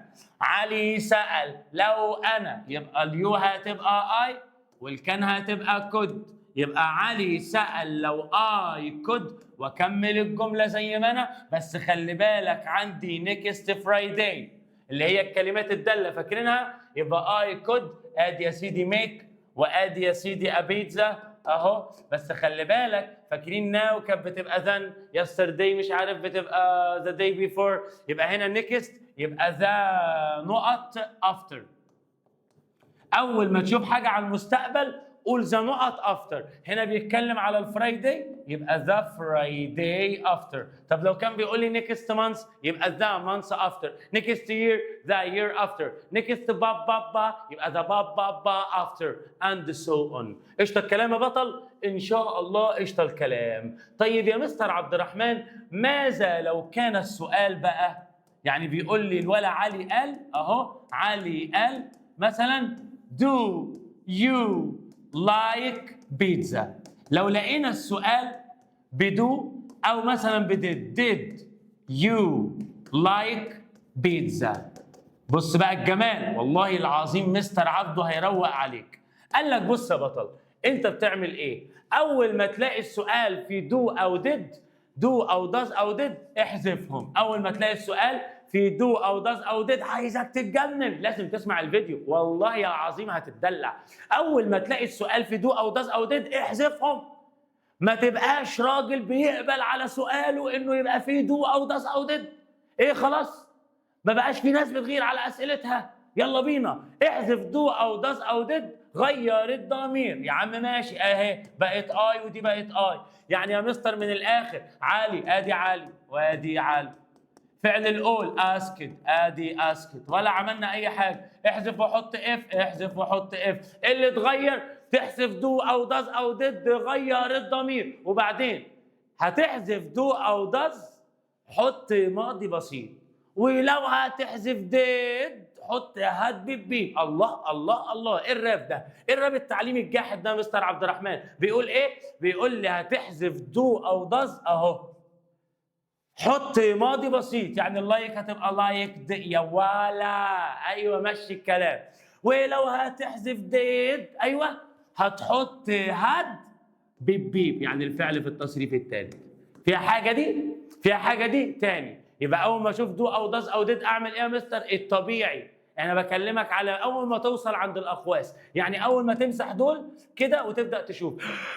Speaker 1: علي سأل لو انا، يبقى اليو هتبقى اي والكان هتبقى كود. يبقى علي سأل لو اي كود، واكمل الجملة زي ما انا. بس خلي بالك عندي نيكست فرايداي اللي هي الكلمات الدالة، فاكرينها؟ يبقى اي كود، ادي يا سيدي ميك، وادي يا سيدي ابيتزا اهو. بس خلي بالك، فاكرين ناو كانت بتبقى ذن، يسترداي مش عارف بتبقى ذا داي بيفور. يبقى هنا نيكست يبقى ذا نقط افتر. اول ما تشوف حاجه على المستقبل قول ذا نقط افتر. هنا بيتكلم على الفرايداي يبقى ذا فرايداي افتر. طب لو كان بيقول لي نيكست مانث يبقى ذا مانث افتر. نيكست يير ذا يير افتر. نيكست بابا يبقى ذا بابا افتر اند سو اون. قشطه الكلام يا بطل؟ ان شاء الله قشطه الكلام. طيب يا مستر عبد الرحمن، ماذا لو كان السؤال بقى، يعني بيقول لي الولا علي قال اهو، علي قال مثلا do you like pizza. لو لقينا السؤال بدو او مثلا بدid، did you like pizza؟ بص بقى الجمال، والله العظيم مستر عبده هيروق عليك. قال لك بص يا بطل، انت بتعمل ايه؟ اول ما تلاقي السؤال في دو او did، دو او داز او ديد، احذفهم. اول ما تلاقي السؤال في دو او داز او ديد عايزك تتجنن، لازم تسمع الفيديو والله يا عظيم هتتدلع. اول ما تلاقي السؤال في دو او داز او ديد احذفهم. ما تبقاش راجل بيقبل على سؤاله انه يبقى فيه دو او داز او ديد. ايه خلاص؟ ما بقاش في ناس بتغير على اسئلتها. يلا بينا احذف دو او داز او ديد، غير الضمير. يا عم ماشي اهي بقت اي ودي بقت اي. يعني يا مستر من الاخر، علي ادي علي وادي علي. فعل القول اسكت ادي اسكت، ولا عملنا اي حاجه. احذف وحط اف، احذف وحط اف. اللي اتغير تحذف دو او داز او ديد غير الضمير، وبعدين هتحذف دو او داز حط ماضي بسيط، ولو هتحذف ديد حط هاد بي. الله الله الله، ايه الراب ده؟ ايه الراب التعليمي الجاحد ده مستر عبد الرحمن؟ بيقول ايه؟ بيقول لي هتحذف دو او داز اهو حط ماضي بسيط، يعني اللايك هتبقى لايك يا ولا. ايوه مشي الكلام. ولو هتحذف ديد ايوه هتحط هاد بيب، يعني الفعل في التصريف الثالث. فيها حاجه دي؟ فيها حاجه دي تاني. يبقى اول ما اشوف دو او داز او ديد اعمل ايه يا مستر؟ الطبيعي. انا بكلمك على اول ما توصل عند الاقواس، يعني اول ما تمسح دول كده وتبدا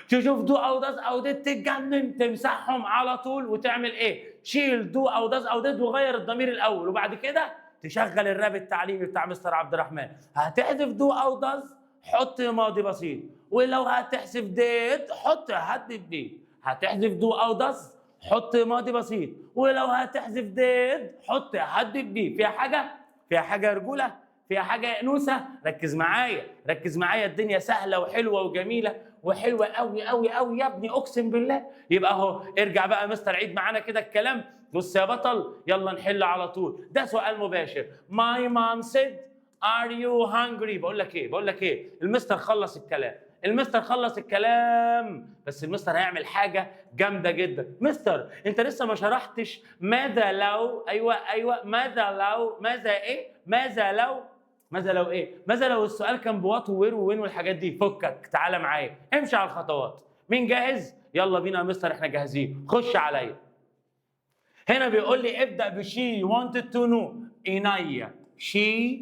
Speaker 1: تشوف دو او داز او ديد تتجنن، تمسحهم على طول وتعمل ايه؟ شيل دو او داز او ديد وغير الضمير الاول، وبعد كده تشغل الراب التعليمي بتاع مستر عبد الرحمن. هتحذف دو او داز حط ماضي بسيط، ولو هتحذف ديد حط هدد دي. هتحذف دو او داز حط ماضي بسيط، ولو هتحذف ديد حط هدد دي. فيها حاجه؟ فيها حاجه يا رجوله؟ فيها حاجه يا انوثه؟ ركز معايا ركز معايا، الدنيا سهله وحلوه وجميله وحلوه قوي قوي قوي يا ابني اقسم بالله. يبقى اهو ارجع بقى مستر عيد معانا كده الكلام. بص يا بطل يلا نحل على طول. ده سؤال مباشر. My mom said are you hungry؟ بقول لك ايه المستر خلص الكلام. المستر خلص الكلام، بس المستر هيعمل حاجه جامده جدا. مستر انت لسه ما شرحتش ماذا لو. ايوه ماذا لو، ماذا ايه، ماذا لو ايه، ماذا لو السؤال كان بوات ووير وين والحاجات دي. فكك تعالى معايا امشي على الخطوات. مين جاهز؟ يلا بينا يا مستر احنا جاهزين. خش عليا. هنا بيقول لي ابدا بشي wanted to know. اينيا she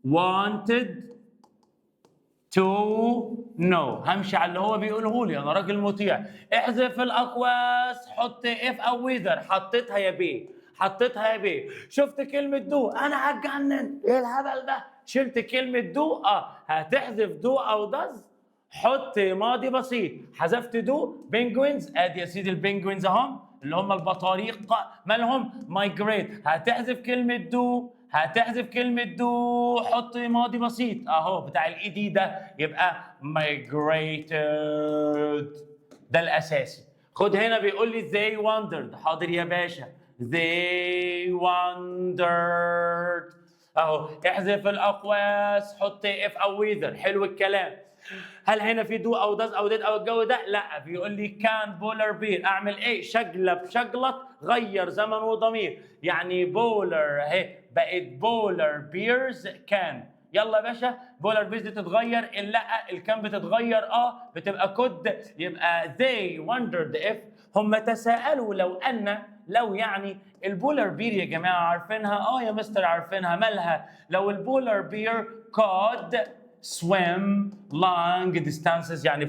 Speaker 1: wanted to know. همشي على اللي هو بيقوله لي، انا راجل مطيع. احذف الاقواس حط اف او ويذر. حطيتها يا بيه. شفت كلمه دو انا هتجنن، ايه الهبل ده؟ شلت كلمه دو هتحذف دو او داز حط ماضي بسيط. حذفت دو بينجوينز، ادي يا سيدي البينجوينز اهم اللي هم البطاريق مالهم مايجريت. هتحذف كلمه دو حط ماضي بسيط اهو بتاع الاي دي ده يبقى migrated. ده الاساسي. خد هنا بيقول لي they wondered. حاضر يا باشا they wondered اهو. احذف الاقواس حط اف او ويذر. حلو الكلام. هل هنا في دو او داز او ديد او الجو ده؟ لا. بيقول لي كان بولر بير. اعمل ايه؟ شقلط غير زمن وضمير، يعني بولر اهي بقت بولر بيرز كان. يلا يا باشا بولر بيرز دي تتغير، لا الكان بتتغير بتبقى كود. يبقى they wondered if هم تساءلوا لو يعني البولر بير يا جماعه عارفينها يا مستر عارفينها. مالها؟ لو البولر بير could swim long distances يعني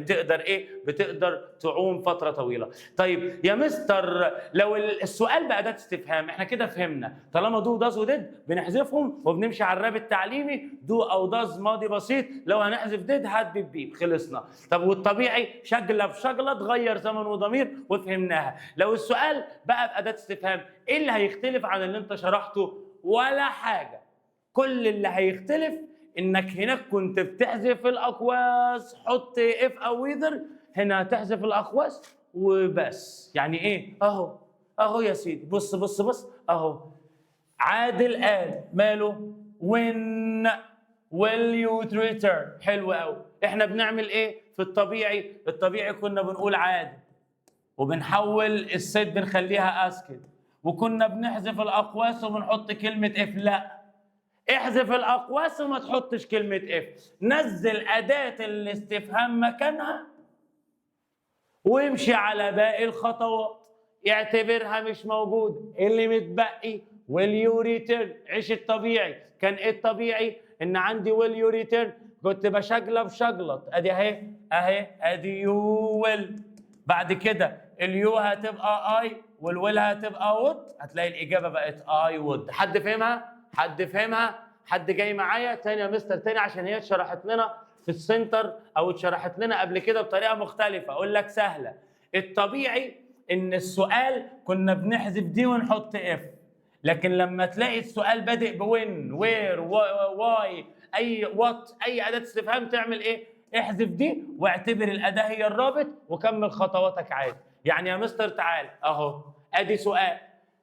Speaker 1: بتقدر تعوم فتره طويله. طيب يا مستر لو السؤال بأداة استفهام احنا كده فهمنا طالما دو داز وديد بنحذفهم وبنمشي على الراب التعليمي. دو او داز ماضي بسيط، لو هنحذف ديد هات بيب خلصنا. طب والطبيعي شقلط غير زمن وضمير وفهمناها. لو السؤال بقى بأداة استفهام ايه اللي هيختلف عن اللي انت شرحته؟ ولا حاجه. كل اللي هيختلف انك هناك كنت بتحذف الاقواس حط اف او ويذر، هنا هتحذف الاقواس وبس. يعني ايه؟ اهو يا سيدي بص اهو. عادل قال ماله when will you return. حلو قوي. احنا بنعمل ايه في الطبيعي كنا بنقول عادل وبنحول السيد بنخليها اسكت، وكنا بنحذف الاقواس وبنحط كلمه اف. لا احذف الاقواس وما تحطش كلمه اف. نزل اداه الاستفهام مكانها وامشي على باقي الخطوات. اعتبرها مش موجوده. اللي متبقي will you return. عيش الطبيعي. كان ايه الطبيعي؟ ان عندي will you return كنت بشقلط ادي ادي يو ويل. بعد كده اليو هتبقى اي والويل هتبقى وود. هتلاقي الاجابه بقت اي وود. حد فهمها؟ حد جاي معايا تاني يا مستر تاني عشان هي اتشرحت لنا في السنتر او اتشرحت لنا قبل كده بطريقه مختلفه. اقول لك سهله. الطبيعي ان السؤال كنا بنحذف دي ونحط اف، لكن لما تلاقي السؤال بادئ بوين وير واي اي وات اي اداه استفهام تعمل ايه؟ احذف دي واعتبر الاداه هي الرابط وكمل خطواتك عادي. يعني يا مستر تعال اهو ادي سؤال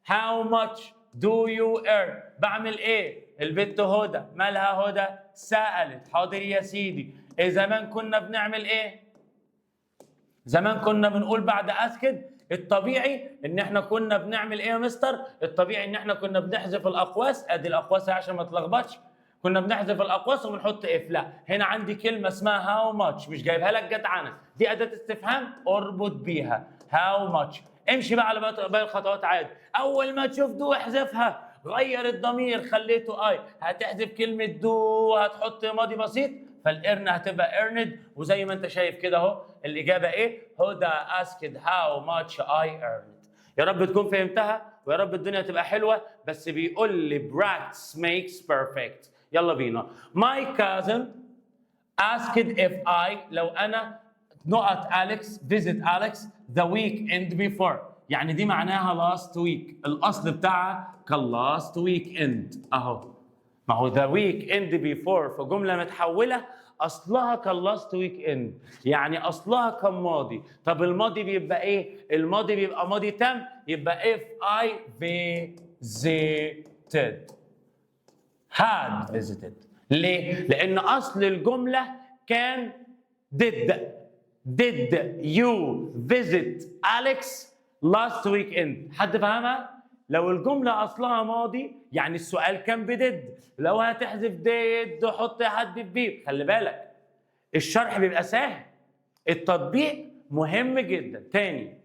Speaker 1: how much do you earn؟ بعمل ايه؟ البت هدى مالها هدى؟ سألت. حاضر يا سيدي. زمان كنا بنعمل ايه؟ زمان كنا بنقول بعد اسكت الطبيعي ان احنا كنا بنعمل ايه يا مستر؟ الطبيعي ان احنا كنا بنحذف الاقواس. ادي الاقواس عشان ما تلخبطش. كنا بنحذف الاقواس وبنحط اف. لا هنا عندي كلمه اسمها هاو ماتش مش جايبها لك جدعنه. دي اداه استفهام اربط بيها هاو ماتش. امشي بقى على باقي الخطوات عادي. اول ما تشوف دو احذفها. غير الضمير خليته اي. هتحذف كلمه دو هتحط ماضي بسيط فالارن هتبقى ارند. وزي ما انت شايف كده اهو الاجابه ايه؟ هدى اسكد هاو ماتش اي earned. يا رب تكون فهمتها ويا رب الدنيا تبقى حلوه. بس بيقول لي practice makes perfect. يلا بينا. My cousin asked if I لو انا نقط Alex visit Alex the weekend before. يعني دي معناها last week. الاصل بتاعها كان last weekend اهو. ما هو the weekend before في جمله متحوله اصلها كان last weekend يعني اصلها كان ماضي. طب الماضي بيبقى ايه؟ الماضي بيبقى ماضي تام يبقى if I visited had visited. ليه؟ لأن أصل الجملة كان did you visit Alex last weekend؟ حد فهمها؟ لو الجملة أصلها ماضي يعني السؤال كان بدid. لو هتحذف did حط had بيب. خلي بالك الشرح بيبقى سهل التطبيق مهم جدا. تاني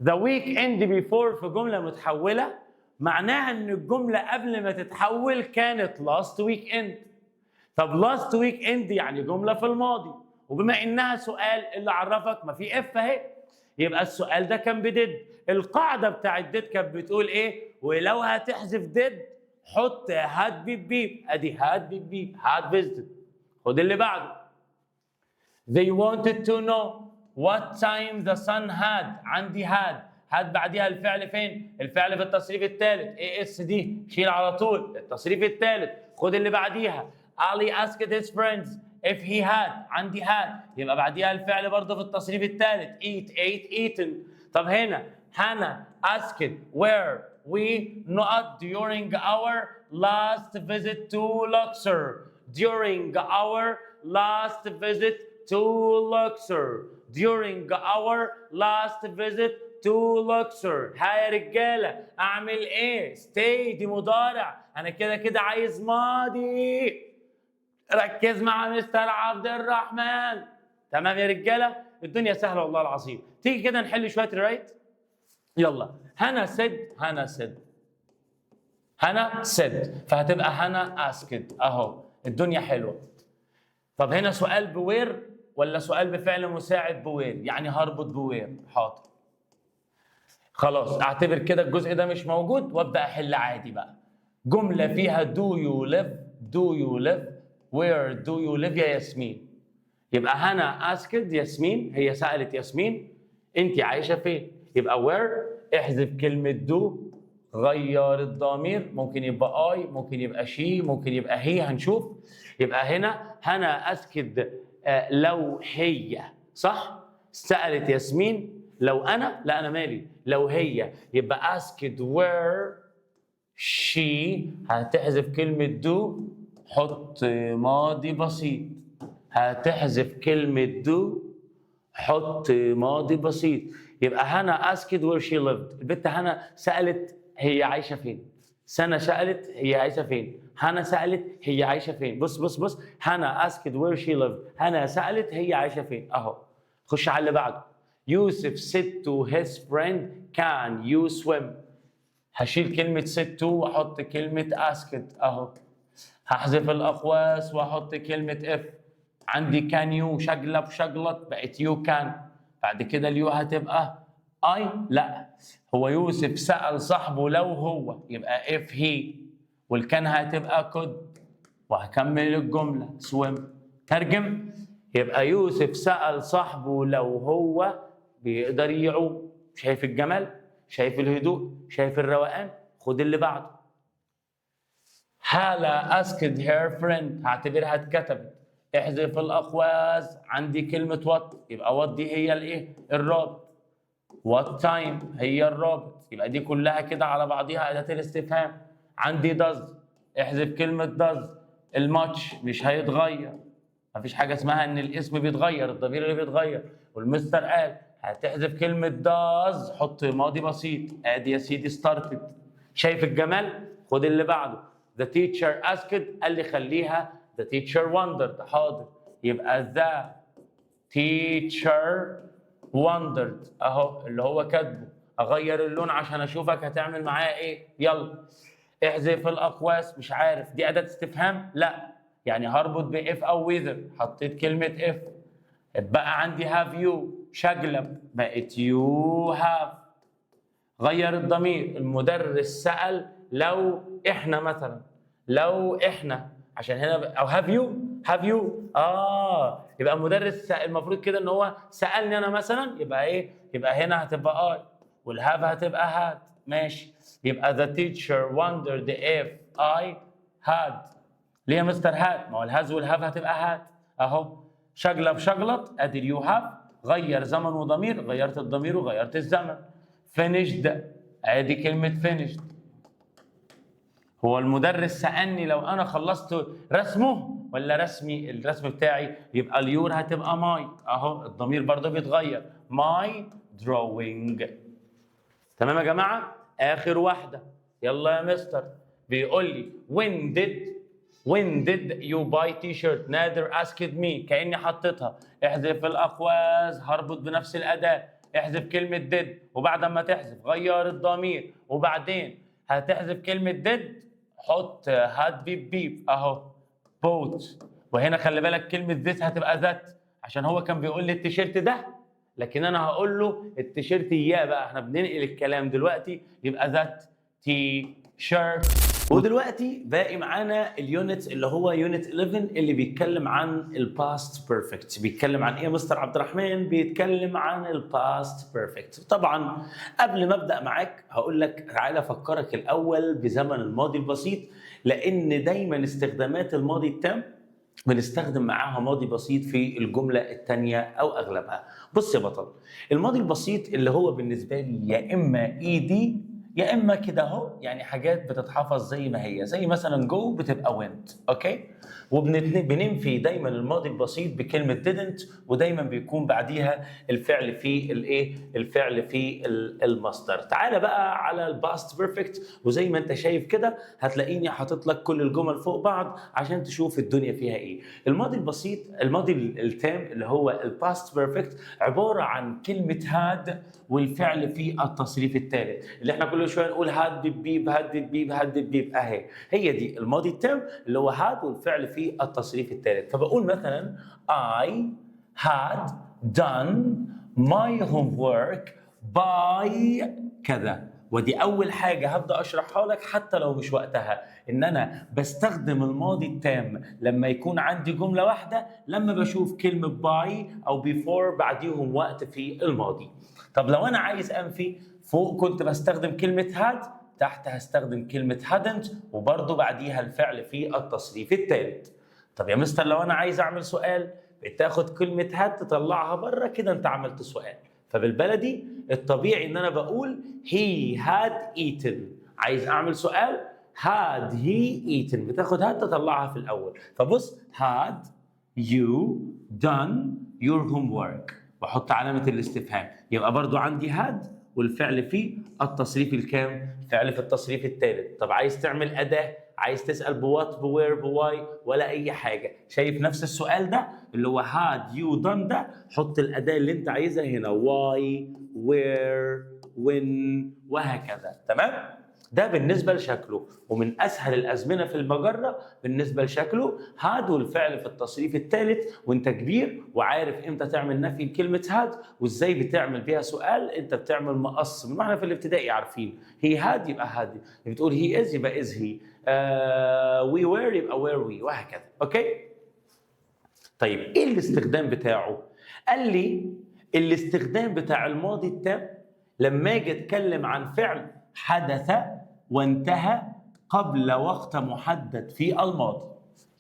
Speaker 1: the weekend before في جملة متحولة معناها ان الجمله قبل ما تتحول كانت last weekend. طب last weekend يعني جمله في الماضي وبما انها سؤال اللي عرفك ما في اف اهي يبقى السؤال ده كان بديد. القاعده بتاعت ديد كانت بتقول ايه؟ ولو هتحذف ديد حط هاد بيب. ادي هاد بيب هاد فيزيتد. خد اللي بعده. They wanted to know what time the sun had. عندي had هات بعديها الفعل فين؟ الفعل في التصريف الثالث. اي اس دي شيل على طول التصريف الثالث. خد اللي بعديها. Ali asked his friends if he had. عندي had يبقى بعديها الفعل برضه في التصريف الثالث. eat ate eaten. طب هنا Hannah asked where we not during our last visit to Luxor. During our last visit to Luxor. During our last visit to Luxor. ها يا رجاله اعمل ايه؟ stay دي مضارع انا كده كده عايز ماضي. ركز مع مستر عبد الرحمن. تمام يا رجاله الدنيا سهله والله العظيم. تيجي كده نحل شويه رايت. يلا هنا said فهتبقى هنا asked اهو. الدنيا حلوه. طب هنا سؤال بوير ولا سؤال بفعل مساعد بوير؟ يعني هربط بوير. حاضر خلاص اعتبر كده الجزء ده مش موجود وابدا احل عادي بقى. جمله فيها do you live where do you live يا ياسمين. يبقى هنا asked ياسمين هي سالت ياسمين انت عايشه فين. يبقى where احذف كلمه do غير الضمير ممكن يبقى I ممكن يبقى she ممكن يبقى هي هنشوف. يبقى هنا asked لو هي صح سالت ياسمين. لو انا لا انا مالي لو هي يبقى asked where she هتحذف كلمة do حط ماضي بسيط. هتحذف كلمة do حط ماضي بسيط. يبقى هنا asked where she lived. البنت هنا سألت هي عايشة فين. سنة سألت هي عايشة فين. هنا سألت هي عايشة فين. بص هنا asked where she lived. هنا سألت هي عايشة فين اهو. خش على اللي بعده. يوسف said to his friend can you swim. هشيل كلمة said to واحط كلمة asked اهو. هحذف الأقواس واحط كلمة if. عندي can you شجلط بقت you can. بعد كده اليو هتبقى I لا هو يوسف سأل صاحبه لو هو يبقى if he والكان هتبقى could وهكمل الجملة swim. ترجم يبقى يوسف سأل صاحبه لو هو بيقدر يعوم. شايف الجمال؟ شايف الهدوء؟ شايف الروقان؟ خد اللي بعده. هالة asked her friend هعتبرها اتكتبت احذف الاقواس. عندي كلمه وات، يبقى وات دي هي الايه؟ الرابط. وات تايم هي الرابط، يبقى دي كلها كده على بعضيها اداه الاستفهام. عندي داز، احذف كلمه داز. الماتش مش هيتغير، مفيش حاجه اسمها ان الاسم بيتغير، الضمير اللي بيتغير. والمستر قال هتحذف كلمه داز، حط ماضي بسيط. ادي يا سيدي ستارتد. شايف الجمال؟ خد اللي بعده. The teacher asked، قال لي خليها the teacher wondered. حاضر، يبقى the teacher wondered اهو اللي هو كاتبه. اغير اللون عشان اشوفك هتعمل معايا ايه. يلا احذف الاقواس. مش عارف دي اداه استفهام؟ لا، يعني هربط باف او whether. حطيت كلمه اف. اتبقى عندي have you، شجلب بقت you have. غير الضمير. المدرس سأل لو احنا مثلا، لو احنا، عشان هنا او have you يبقى المدرس المفروض كده ان هو سألني انا مثلا، يبقى ايه؟ يبقى هنا هتبقى I والهاف هتبقى had. ماشي، يبقى the teacher wondered if I had. ليه يا مستر had؟ ما هو الهاز والهاف هتبقى had اهو. شجلب شجلط، ادي اليو هاف. غير زمن وضمير، غيرت الضمير وغيرت الزمن. finished، ادي كلمة finished. هو المدرس سألني لو انا خلصت رسمه ولا رسمي الرسم بتاعي، يبقى اليور هتبقى ماي اهو، الضمير برضه بيتغير. ماي drawing. تمام يا جماعة؟ آخر واحدة. يلا يا مستر. بيقول لي when did you buy t-shirt؟ نادر asked me، كأني حطيتها. احذف الأقواس، هربط بنفس الأداة. احذف كلمة did، وبعد ما تحذف غير الضمير، وبعدين هتحذف كلمة did، حط had beep اهو bought. وهنا خلي بالك كلمة this هتبقى ذات، عشان هو كان بيقول لي التيشيرت ده، لكن انا هقول له التيشيرت اياه بقى. احنا بننقل الكلام دلوقتي، يبقى ذات تي شيرت. ودلوقتي باقي معانا اليونت اللي هو يونت 11 اللي بيتكلم عن الباست بيرفكت. بيتكلم عن ايه يا مستر عبد الرحمن؟ بيتكلم عن الباست بيرفكت. طبعا قبل ما ابدا معاك هقول لك تعالى افكرك الاول بزمن الماضي البسيط، لان دايما استخدامات الماضي التام بنستخدم معاها ماضي بسيط في الجملة الثانية أو أغلبها. بص يا بطل، الماضي البسيط اللي هو بالنسبة لي يا إما إيدي يا إما كده أهو، يعني حاجات بتتحفظ زي ما هي، زي مثلا جو بتبقى went، أوكي؟ وبننفي دايما الماضي البسيط بكلمة didn't، ودايما بيكون بعديها الفعل في الإيه؟ الفعل في المصدر. تعالى بقى على الباست بيرفكت، وزي ما أنت شايف كده هتلاقيني حاطط لك كل الجمل فوق بعض عشان تشوف الدنيا فيها إيه. الماضي البسيط، الماضي التام اللي هو الباست بيرفكت، عبارة عن كلمة هاد والفعل في التصريف الثالث، اللي احنا كل شويه نقول هاد بيب هاد بيب هاد بيب اهي. هي دي الماضي التام اللي هو هاد والفعل في التصريف الثالث. فبقول مثلا I had done my homework by كذا. ودي اول حاجه هبدا اشرحها لك حتى لو مش وقتها، ان انا بستخدم الماضي التام لما يكون عندي جمله واحده، لما بشوف كلمه باي او بيفور بعديهم وقت في الماضي. طب لو انا عايز انفي، فوق كنت بستخدم كلمه هاد، تحت هستخدم كلمه hadn't، وبرضه بعديها الفعل في التصريف الثالث. طب يا مستر لو انا عايز اعمل سؤال، بتاخد كلمه هاد تطلعها بره كده انت عملت سؤال. فبالبلدي الطبيعي ان انا بقول he had eaten. عايز اعمل سؤال، had he eaten، بتاخد had تطلعها في الاول. فبص had you done your homework، بحط علامه الاستفهام، يبقى برضو عندي had والفعل في التصريف الكام؟ الفعل في التصريف الثالث. طب عايز تعمل اداه، عايز تسال بوات بوير بواي ولا اي حاجه، شايف نفس السؤال ده اللي هو had you done ده، حط الاداه اللي انت عايزها هنا، why where when وهكذا. تمام؟ ده بالنسبه لشكله، ومن اسهل الازمنه في المجره بالنسبه لشكله هاد والفعل في التصريف الثالث. وانت كبير وعارف امتى تعمل نفي لكلمه هاد وازاي بتعمل بيها سؤال، انت بتعمل مقص من واحنا في الابتدائي عارفين. هي هاد يبقى هاد، بتقول هي از يبقى از هي، وي وير يبقى وير وي، وهكذا. اوكي؟ طيب ايه الاستخدام بتاعه؟ قال لي الاستخدام بتاع الماضي التام لما اجي اتكلم عن فعل حدث وانتهى قبل وقت محدد في الماضي.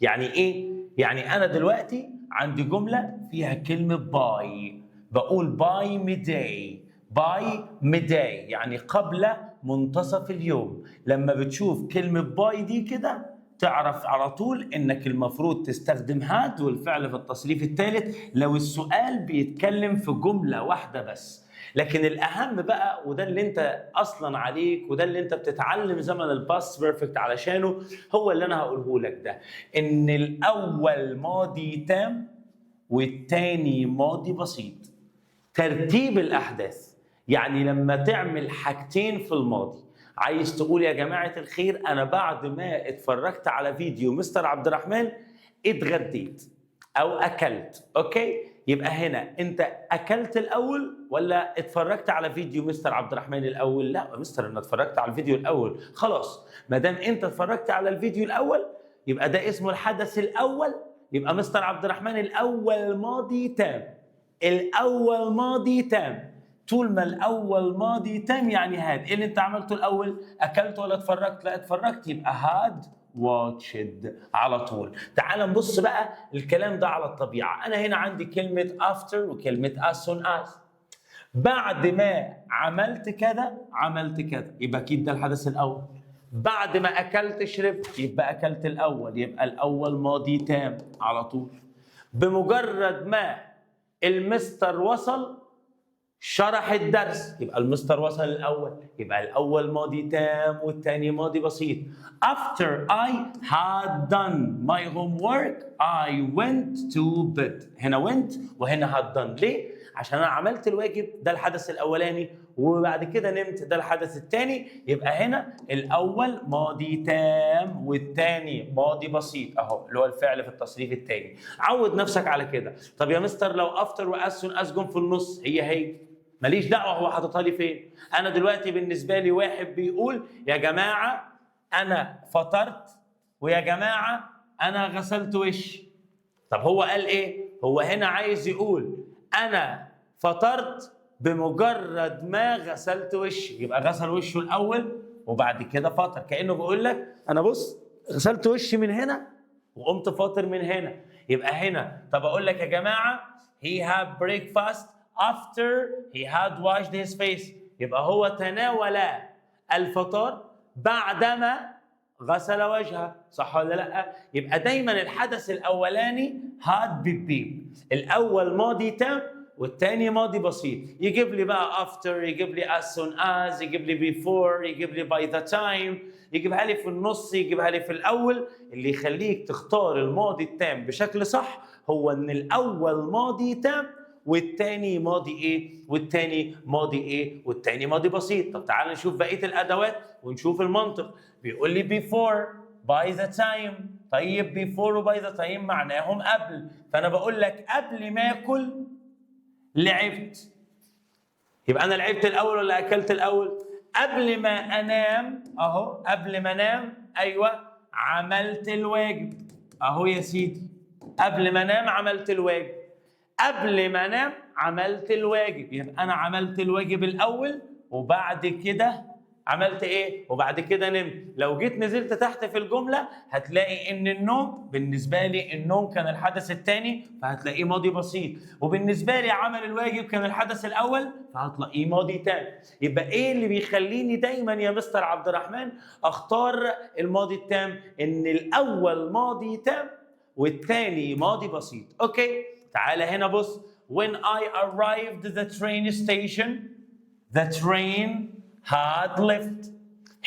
Speaker 1: يعني ايه؟ يعني انا دلوقتي عندي جمله فيها كلمه باي، بقول باي ميداي، باي ميداي يعني قبل منتصف اليوم. لما بتشوف كلمه باي دي كده تعرف على طول انك المفروض تستخدم هاد والفعل في التصريف الثالث لو السؤال بيتكلم في جمله واحده بس. لكن الاهم بقى، وده اللي انت اصلا عليك وده اللي انت بتتعلم زمن الباست بيرفكت علشانه، هو اللي انا هقوله لك ده، ان الاول ماضي تام والتاني ماضي بسيط. ترتيب الاحداث، يعني لما تعمل حاجتين في الماضي، عايز تقول يا جماعه الخير انا بعد ما اتفرجت على فيديو مستر عبد الرحمن اتغديت او اكلت، اوكي؟ يبقى هنا انت اكلت الاول ولا اتفرجت على فيديو مستر عبد الرحمن الاول؟ لا مستر انا اتفرجت على الفيديو الاول. خلاص، ما دام انت اتفرجت على الفيديو الاول يبقى ده اسمه الحدث الاول، يبقى مستر عبد الرحمن الاول ماضي تام. الاول ماضي تام، طول ما الاول ماضي تام يعني هاد. ايه اللي انت عملته الاول؟ اكلت ولا اتفرجت؟ لا اتفرجت، يبقى هاد واتشد على طول. تعال نبص بقى الكلام ده على الطبيعه. انا هنا عندي كلمه after وكلمه as soon as. بعد ما عملت كذا عملت كذا، يبقى اكيد ده الحدث الاول. بعد ما اكلت شربت يبقى اكلت الاول، يبقى الاول ماضي تام على طول. بمجرد ما المستر وصل شرح الدرس يبقى المستر وصل الاول، يبقى الاول ماضي تام والثاني ماضي بسيط. After I had done my homework I went to bed. هنا went وهنا had done. ليه؟ عشان انا عملت الواجب، ده الحدث الاولاني، وبعد كده نمت، ده الحدث الثاني. يبقى هنا الاول ماضي تام والثاني ماضي بسيط اهو، اللي هو الفعل في التصريف الثاني. عود نفسك على كده. طب يا مستر لو افتر واز سون از جم في النص، هي ماليش دعوه هو حاططها لي فين. انا دلوقتي بالنسبه لي واحد بيقول يا جماعه انا فطرت ويا جماعه انا غسلت وشي. طب هو قال ايه؟ هو هنا عايز يقول انا فطرت بمجرد ما غسلت وشي، يبقى غسل وشه الاول وبعد كده فطر. كانه بيقول لك انا بص غسلت وشي من هنا وقمت فاطر من هنا. يبقى هنا طب اقول لك يا جماعه he had breakfast after he had washed his face، يبقى هو تناول الفطار بعدما غسل وجهه، صح ولا لا؟ يبقى دايما الحدث الاولاني had بالبيب، الاول ماضي تام والثاني ماضي بسيط. يجيب لي بقى after، يجيب لي as soon as، يجيب لي before، يجيب لي by the time، يجيبها لي في النص، يجيبها لي في الاول. اللي يخليك تختار الماضي التام بشكل صح هو ان الاول ماضي تام والتاني ماضي ايه والتاني ماضي ايه والتاني ماضي بسيط. طب تعال نشوف بقيه الادوات ونشوف المنطق. بيقول لي before by the time، طيب before و by the time معناهم قبل، فانا بقول لك قبل ما اكل لعبت، يبقى انا لعبت الاول ولا اكلت الاول؟ قبل ما انام اهو، قبل ما انام ايوه عملت الواجب اهو يا سيدي، قبل ما انام عملت الواجب، قبل ما انام عملت الواجب، يبقى انا عملت الواجب الاول وبعد كده عملت ايه؟ وبعد كده نمت. لو جيت نزلت تحت في الجمله هتلاقي ان النوم بالنسبه لي النوم كان الحدث الثاني فهتلاقيه ماضي بسيط، وبالنسبه لي عمل الواجب كان الحدث الاول فهتلاقيه ماضي تام. يبقى ايه اللي بيخليني دايما يا مستر عبد الرحمن اختار الماضي التام؟ ان الاول ماضي تام والثاني ماضي بسيط. اوكي تعالى هنا بص. When I arrived the train station the train had left.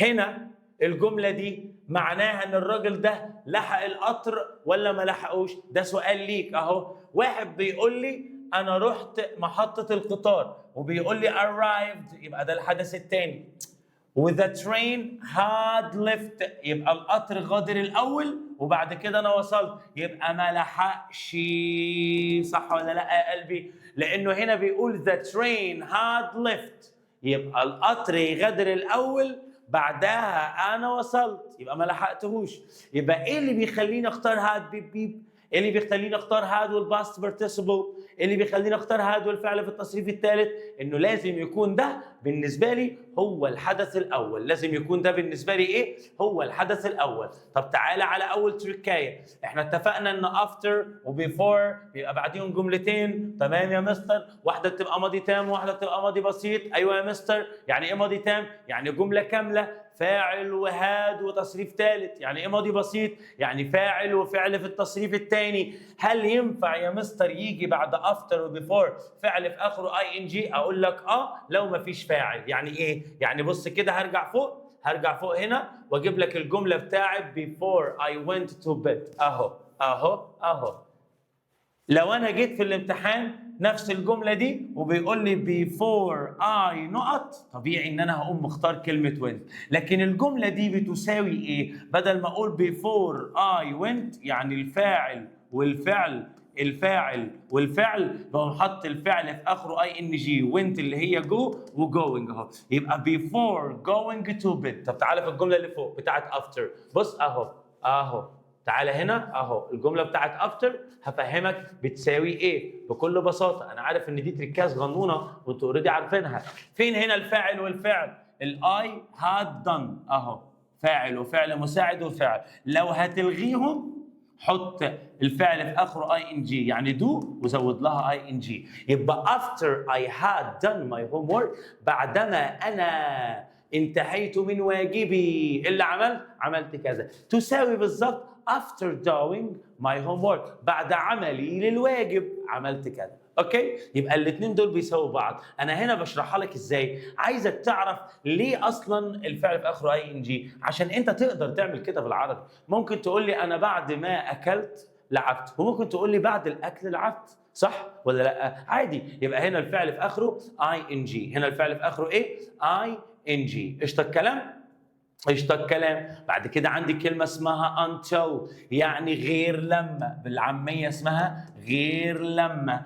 Speaker 1: هنا الجملة دي معناها ان الراجل ده لحق القطر ولا ما لحقوش؟ ده سؤال ليك اهو. واحد بيقول لي انا رحت محطة القطار وبيقول لي arrived، يبقى ده الحدث الثاني. وذا ترين had left يبقى القطر غادر الاول وبعد كده انا وصلت، يبقى ما لحقش، صح ولا لا يا قلبي؟ لانه هنا بيقول ذا ترين had left يبقى القطر يغادر الاول بعدها انا وصلت، يبقى ما لحقتهوش. يبقى ايه اللي بيخليني اختار هاد بيب بيب؟ ايه اللي بيخليني اختار هاد والباست بارتيسيبل؟ ايه اللي بيخليني اختار هاد والفعل في التصريف الثالث؟ انه لازم يكون ده بالنسبه لي هو الحدث الاول، لازم يكون ده بالنسبه لي ايه؟ هو الحدث الاول. طب تعالى على اول تريكايه، احنا اتفقنا ان افتر وبيفور بيبقى بعديهم جملتين، تمام يا مستر؟ واحده بتبقى ماضي تام وواحده بتبقى ماضي بسيط. ايوه يا مستر. يعني ايه ماضي تام؟ يعني جمله كامله فاعل وهاد وتصريف ثالث. يعني ايه ماضي بسيط؟ يعني فاعل وفعل في التصريف الثاني. هل ينفع يا مستر يجي بعد افتر وبيفور فعل في اخره اي ان جي؟ اقول لك لو ما فيش فاعل. يعني ايه؟ يعني بص كده، هرجع فوق هنا واجيب لك الجمله بتاعت before I went to bed. اهو لو انا جيت في الامتحان نفس الجمله دي وبيقول لي before I نقط، طبيعي ان انا هقوم مختار كلمه went. لكن الجمله دي بتساوي ايه؟ بدل ما اقول before I went يعني الفاعل والفعل بقوم حط الفعل في اخره اي ان جي، وينت اللي هي جو وجوينج اهو، يبقى before going to bed. طب تعالى في الجمله اللي فوق بتاعت after، بص اهو تعالى هنا اهو الجمله بتاعت افتر هفهمك بتساوي ايه بكل بساطه. انا عارف ان دي تريكات صغنونه وانتوا اوريدي عارفينها. فين هنا الفاعل والفعل؟ الاي هاد دون اهو، فاعل وفعل مساعد وفعل. لو هتلغيهم حط الفعل في اخره اي ان جي، يعني دو وزود لها اي ان جي. يبقى after I had done my homework، بعدما انا انتهيت من واجبي اللي عملت كذا، تساوي بالظبط after doing my homework، بعد عملي للواجب عملت كذا. اوكي؟ يبقى الاثنين دول بيساووا بعض. انا هنا بشرحها لك ازاي، عايزك تعرف ليه اصلا الفعل في اخره اي ان جي، عشان انت تقدر تعمل كده بالعربي. ممكن تقول لي انا بعد ما اكلت لعبت، وممكن تقول لي بعد الاكل لعبت، صح ولا لا؟ عادي. يبقى هنا الفعل في اخره اي ان جي، هنا الفعل في اخره ايه؟ اي ان جي. قشطه الكلام؟ قشطة الكلام. بعد كده عندي كلمة اسمها until، يعني غير لما، بالعامية اسمها غير لما.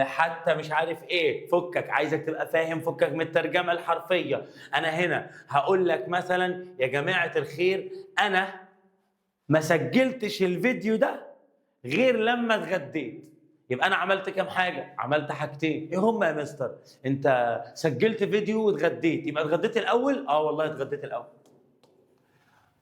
Speaker 1: حتى مش عارف ايه، فكك، عايزك تبقى فاهم، فكك من الترجمة الحرفية. انا هنا هقول لك مثلا يا جماعة الخير انا ما سجلتش الفيديو ده غير لما اتغديت. يبقى انا عملت كام حاجه؟ عملت حاجتين. ايه هم يا مستر؟ انت سجلت فيديو واتغديت، يبقى اتغديت الاول؟ والله اتغديت الاول.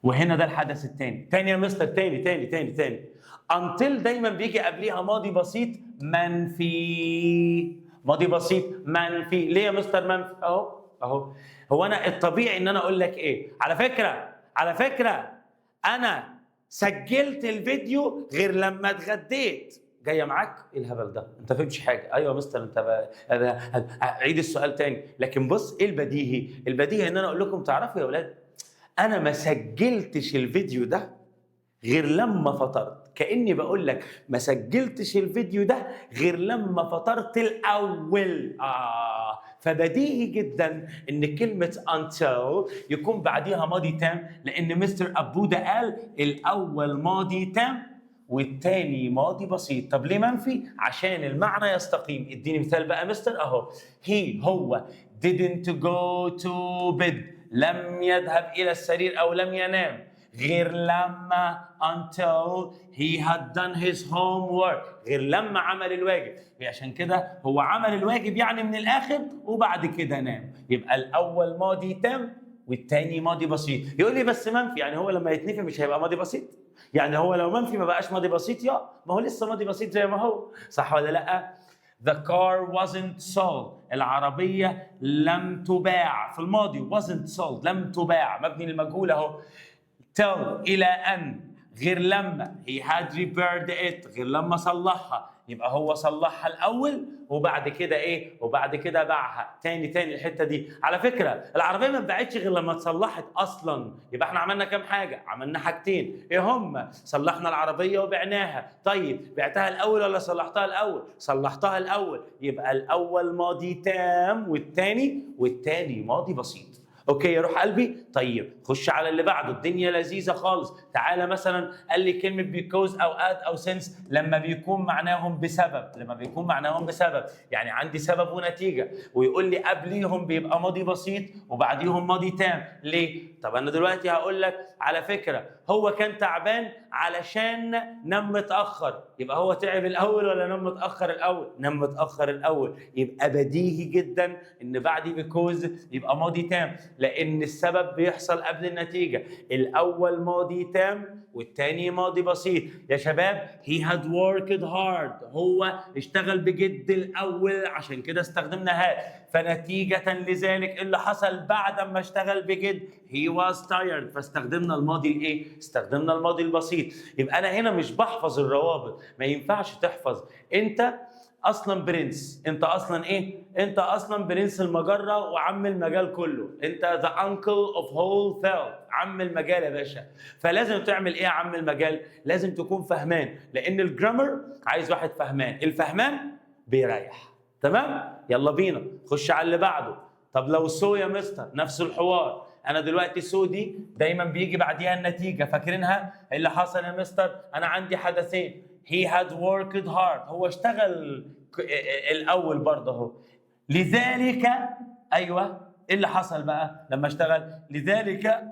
Speaker 1: وهنا ده الحدث الثاني. تاني يا مستر، تاني. until دايما بيجي قبليها ماضي بسيط منفي. ماضي بسيط منفي. ليه يا مستر منفي؟ اهو هو انا الطبيعي ان انا اقول لك ايه؟ على فكره انا سجلت الفيديو غير لما اتغديت. جايه معاك؟ ايه الهبل ده؟ انت فهمتش حاجه. ايوه يا مستر انت عيد السؤال تاني. لكن بص ايه البديهي ان انا اقول لكم تعرفوا يا اولاد انا ما سجلتش الفيديو ده غير لما فطرت. كاني بقول لك ما سجلتش الفيديو ده غير لما فطرت الاول. فبديهي جدا ان كلمه until يكون بعديها ماضي تام، لان مستر ابوده قال الاول ماضي تام والتاني ماضي بسيط. طب ليه منفي؟ عشان المعنى يستقيم. اديني مثال بقى مستر. اهو هو didn't go to bed، لم يذهب الى السرير او لم ينام غير لما until he had done his homework، غير لما عمل الواجب. عشان كده هو عمل الواجب يعني من الاخر وبعد كده نام. يبقى الاول ماضي تام والتاني ماضي بسيط. يقول لي بس منفي، يعني هو لما يتنفي مش هيبقى ماضي بسيط؟ يعني هو لو منفي ما بقاش ماضي بسيط؟ ما هو لسه ماضي بسيط زي ما هو، صح ولا لا؟ The car wasn't sold، العربية لم تباع. في الماضي wasn't sold، لم تباع، مبني للمجهول اهو. till إلى أن، غير لما he had repaired it، غير لما صلحها. يبقى هو صلحها الأول وبعد كده إيه؟ وبعد كده باعها. تاني الحتة دي. على فكرة العربية ما اتباعتش غير لما اتصلحت أصلا. يبقى إحنا عملنا كام حاجة؟ عملنا حاجتين. إيه هم؟ صلحنا العربية وبعناها. طيب بعتها الأول ولا صلحتها الأول؟ صلحتها الأول. يبقى الأول ماضي تام والتاني ماضي بسيط. أوكي يا روح قلبي؟ طيب خش على اللي بعده، الدنيا لذيذه خالص. تعالى مثلا قال لي كلمه because او at او since لما بيكون معناهم بسبب، يعني عندي سبب ونتيجه، ويقول لي قبليهم بيبقى ماضي بسيط وبعديهم ماضي تام. ليه؟ طب انا دلوقتي هقول لك على فكره، هو كان تعبان علشان نام متاخر، يبقى هو تعب الاول ولا نام متاخر الاول؟ نام متاخر الاول. يبقى بديهي جدا ان بعد بيكوز يبقى ماضي تام، لان السبب بيحصل قبل النتيجه. الاول ماضي تام والتاني ماضي بسيط. يا شباب he had worked hard، هو اشتغل بجد الاول، عشان كده استخدمنا had. فنتيجه لذلك اللي حصل بعد ما اشتغل بجد he was tired، فاستخدمنا الماضي الايه؟ استخدمنا الماضي البسيط. يبقى انا هنا مش بحفظ الروابط، ما ينفعش تحفظ. انت اصلا برنس، انت اصلا ايه؟ انت اصلا برنس المجره وعم المجال كله، انت the uncle of whole world، عم المجال يا باشا. فلازم تعمل ايه يا عم المجال؟ لازم تكون فهمان، لان الجرامر عايز واحد فهمان، الفهمان بيريح. تمام؟ يلا بينا خش على اللي بعده. طب لو سو يا مستر نفس الحوار. انا دلوقتي سو دي دايما بيجي بعديها النتيجه، فاكرينها؟ اللي حصل يا مستر انا عندي حدثين، he had worked hard، هو اشتغل الاول برضه اهو، لذلك ايوه ايه اللي حصل بقى لما اشتغل؟ لذلك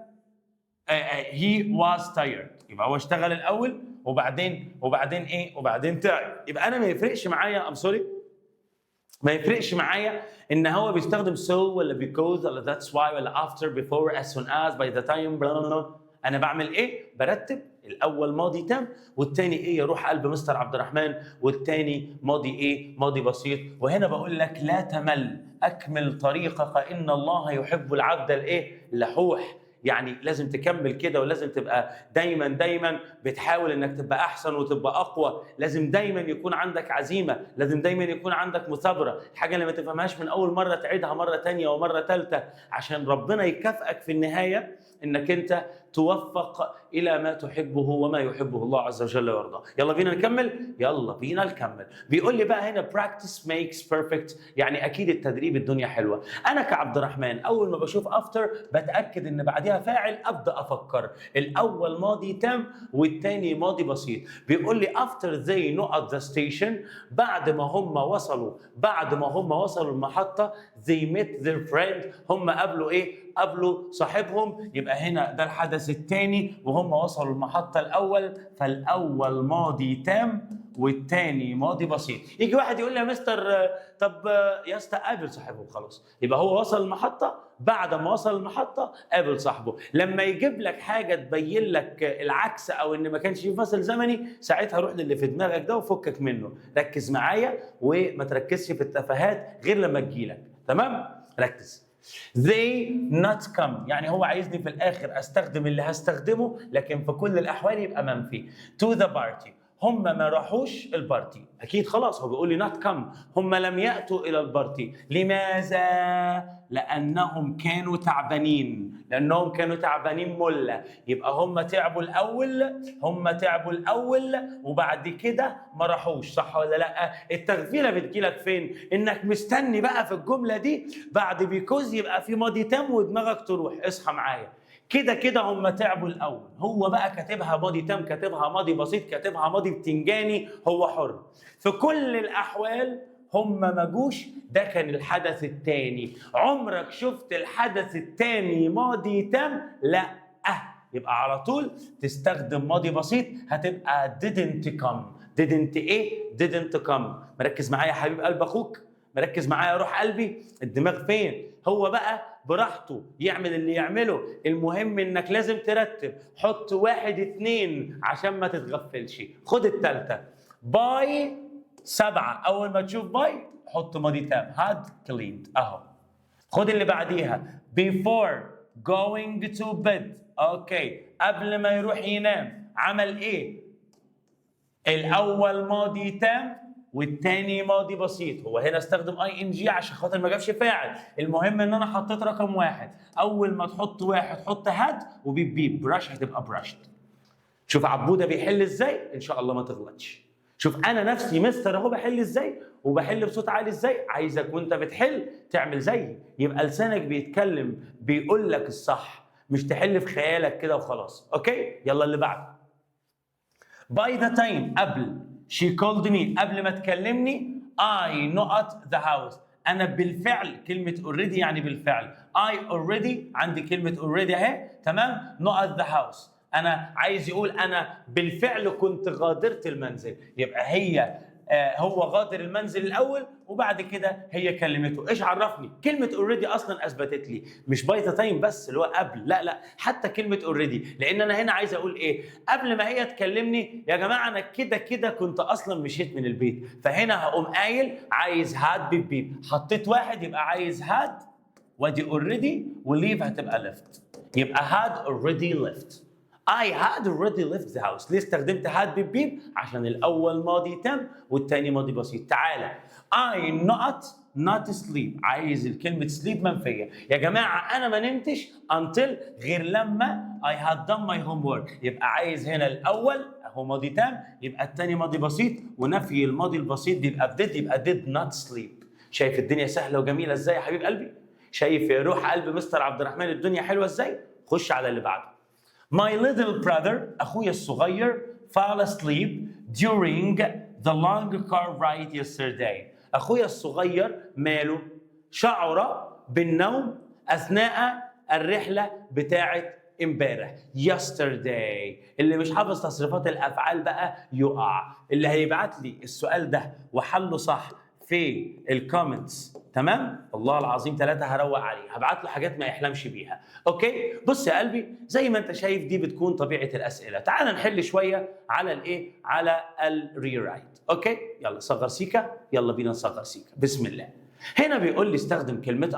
Speaker 1: he was tired، يبقى هو اشتغل الاول وبعدين ايه؟ وبعدين تعب. يبقى انا ما يفرقش معايا ما يفرقش معايا ان هو بيستخدم so ولا because ولا that's why ولا after before as soon as by the time blah blah blah. انا بعمل ايه؟ برتب الاول ماضي تام والتاني ايه؟ يروح قلب مستر عبد الرحمن، والتاني ماضي ايه؟ ماضي بسيط. وهنا بقول لك لا تمل، اكمل طريقك ان الله يحب العبد الايه؟ اللحوح. يعني لازم تكمل كده، ولازم تبقى دايما بتحاول انك تبقى احسن وتبقى اقوى. لازم دايما يكون عندك عزيمه، لازم دايما يكون عندك مثابره. الحاجه اللي ما تفهمهاش من اول مره تعيدها مره ثانيه ومره ثالثه، عشان ربنا يكافئك في النهايه انك انت توفق الى ما تحبه وما يحبه الله عز وجل ويرضاه. يلا بينا نكمل، يلا بينا نكمل. بيقول لي بقى هنا practice makes perfect، يعني اكيد التدريب الدنيا حلوه. انا كعبد الرحمن اول ما بشوف after بتاكد ان بعدها فاعل، ابدا افكر الاول ماضي تام والثاني ماضي بسيط. بيقول لي after they know at the station، بعد ما هم وصلوا المحطه they met their friend، هم قابلوا ايه؟ قابلوا صاحبهم. يبقى هنا ده الحدث الثاني وهم وصلوا المحطة الأول، فالأول ماضي تام والثاني ماضي بسيط. يجي واحد يقول لي يا مستر طب يا اسطى قابل صاحبه خلاص، يبقى هو وصل المحطة، بعد ما وصل المحطة قابل صاحبه. لما يجيب لك حاجة تبين لك العكس أو إن ما كانش في فاصل زمني، ساعتها روح للي في دماغك ده وفكك منه. ركز معايا وما تركزش في التفاهات غير لما تجيلك. تمام؟ ركز. They not come، يعني هو عايزني في الآخر أستخدم اللي هستخدمه، لكن في كل الأحوال يبقى منفي. To the party، هم ما راحوش البارتي، أكيد خلاص هو بيقول لي not come، هم لم يأتوا إلى البارتي. لماذا؟ لأنهم كانوا تعبانين، ملة. يبقى هم تعبوا الأول وبعد كده ما راحوش، صح ولا لأ؟ التغفيلة بتجيلك فين؟ إنك مستني بقى في الجملة دي بعد بيكوز يبقى في ماضي تام ودماغك تروح. اصحى معايا، كده هم تعبوا الاول، هو بقى كاتبها ماضي تام، كاتبها ماضي بسيط، كاتبها ماضي بتنجاني، هو حر. في كل الاحوال هم ما جوش، ده كان الحدث الثاني. عمرك شفت الحدث الثاني ماضي تام؟ لا. يبقى على طول تستخدم ماضي بسيط، هتبقى didn't come. مركز معايا يا حبيب قلب اخوك، مركز معايا روح قلبي. الدماغ فين؟ هو بقى براحته يعمل اللي يعمله، المهم انك لازم ترتب. حط 1 2 عشان ما تتغفلش. خد الثالثه باي 7، اول ما تشوف باي حط ماضي تام had cleaned اهو. خد اللي بعديها before going to bed، اوكي قبل ما يروح ينام عمل ايه؟ الاول ماضي تام والتاني ماضي بسيط. هو هنا استخدم اي ان جي عشان خاطر ما جابش فاعل، المهم ان انا حطيت رقم 1. اول ما تحط 1 حط هاد وبيب براش، هتبقى براشت. شوف عبوده بيحل ازاي، ان شاء الله ما تغلطش. شوف انا نفسي مستر اهو بحل ازاي وبحل بصوت عالي ازاي، عايزك وانت بتحل تعمل زيي، يبقى لسانك بيتكلم بيقول لك الصح، مش تحل في خيالك كده وخلاص. اوكي يلا اللي بعده. by the time قبل she called me قبل ما تكلمني I not the house انا بالفعل كلمه already يعني بالفعل I already عندي كلمه already اهي تمام not the house انا عايز يقول انا بالفعل كنت غادرت المنزل يبقى هي هو غادر المنزل الاول وبعد كده هي كلمته. ايش عرفني؟ كلمه اوريدي اصلا اثبتت لي مش باي ذا تايم بس اللي هو قبل، لا حتى كلمه اوريدي، لان انا هنا عايز اقول ايه؟ قبل ما هي تكلمني يا جماعه انا كده كنت اصلا مشيت من البيت، فهنا هقوم قايل عايز هاد بيب، حطيت واحد يبقى عايز هاد وادي اوريدي وليف هتبقى ليفت، يبقى هاد اوريدي ليفت. I had already left the house. ليه استخدمت had بيب؟ عشان الأول ماضي تام والتاني ماضي بسيط. تعالى I not sleep. عايز الكلمة sleep منفية. يا جماعة أنا ما نمتش until غير لما I had done my homework. يبقى عايز هنا الأول أهو ماضي تام يبقى التاني ماضي بسيط ونفي الماضي البسيط بيبقى did يبقى did not sleep. شايف الدنيا سهلة وجميلة إزاي يا حبيب قلبي؟ شايف يا روح قلب مستر عبد الرحمن الدنيا حلوة إزاي؟ خش على اللي بعده. My little brother أخويا الصغير fell asleep during the long car ride yesterday. أخويا الصغير ماله؟ شعر بالنوم أثناء الرحلة بتاعة امبارح yesterday. اللي مش حافظ تصريفات الأفعال بقى يقع. اللي هيبعت لي السؤال ده وحله صح في الكومنتس تمام والله العظيم 3 هروق عليه، هبعت له حاجات ما يحلمش بيها. اوكي بص يا قلبي زي ما انت شايف دي بتكون طبيعه الاسئله. تعال نحل شويه على الايه؟ على الريرايت. اوكي يلا صغر سيكا، يلا بينا نصغر سيكا بسم الله. هنا بيقول لي استخدم كلمه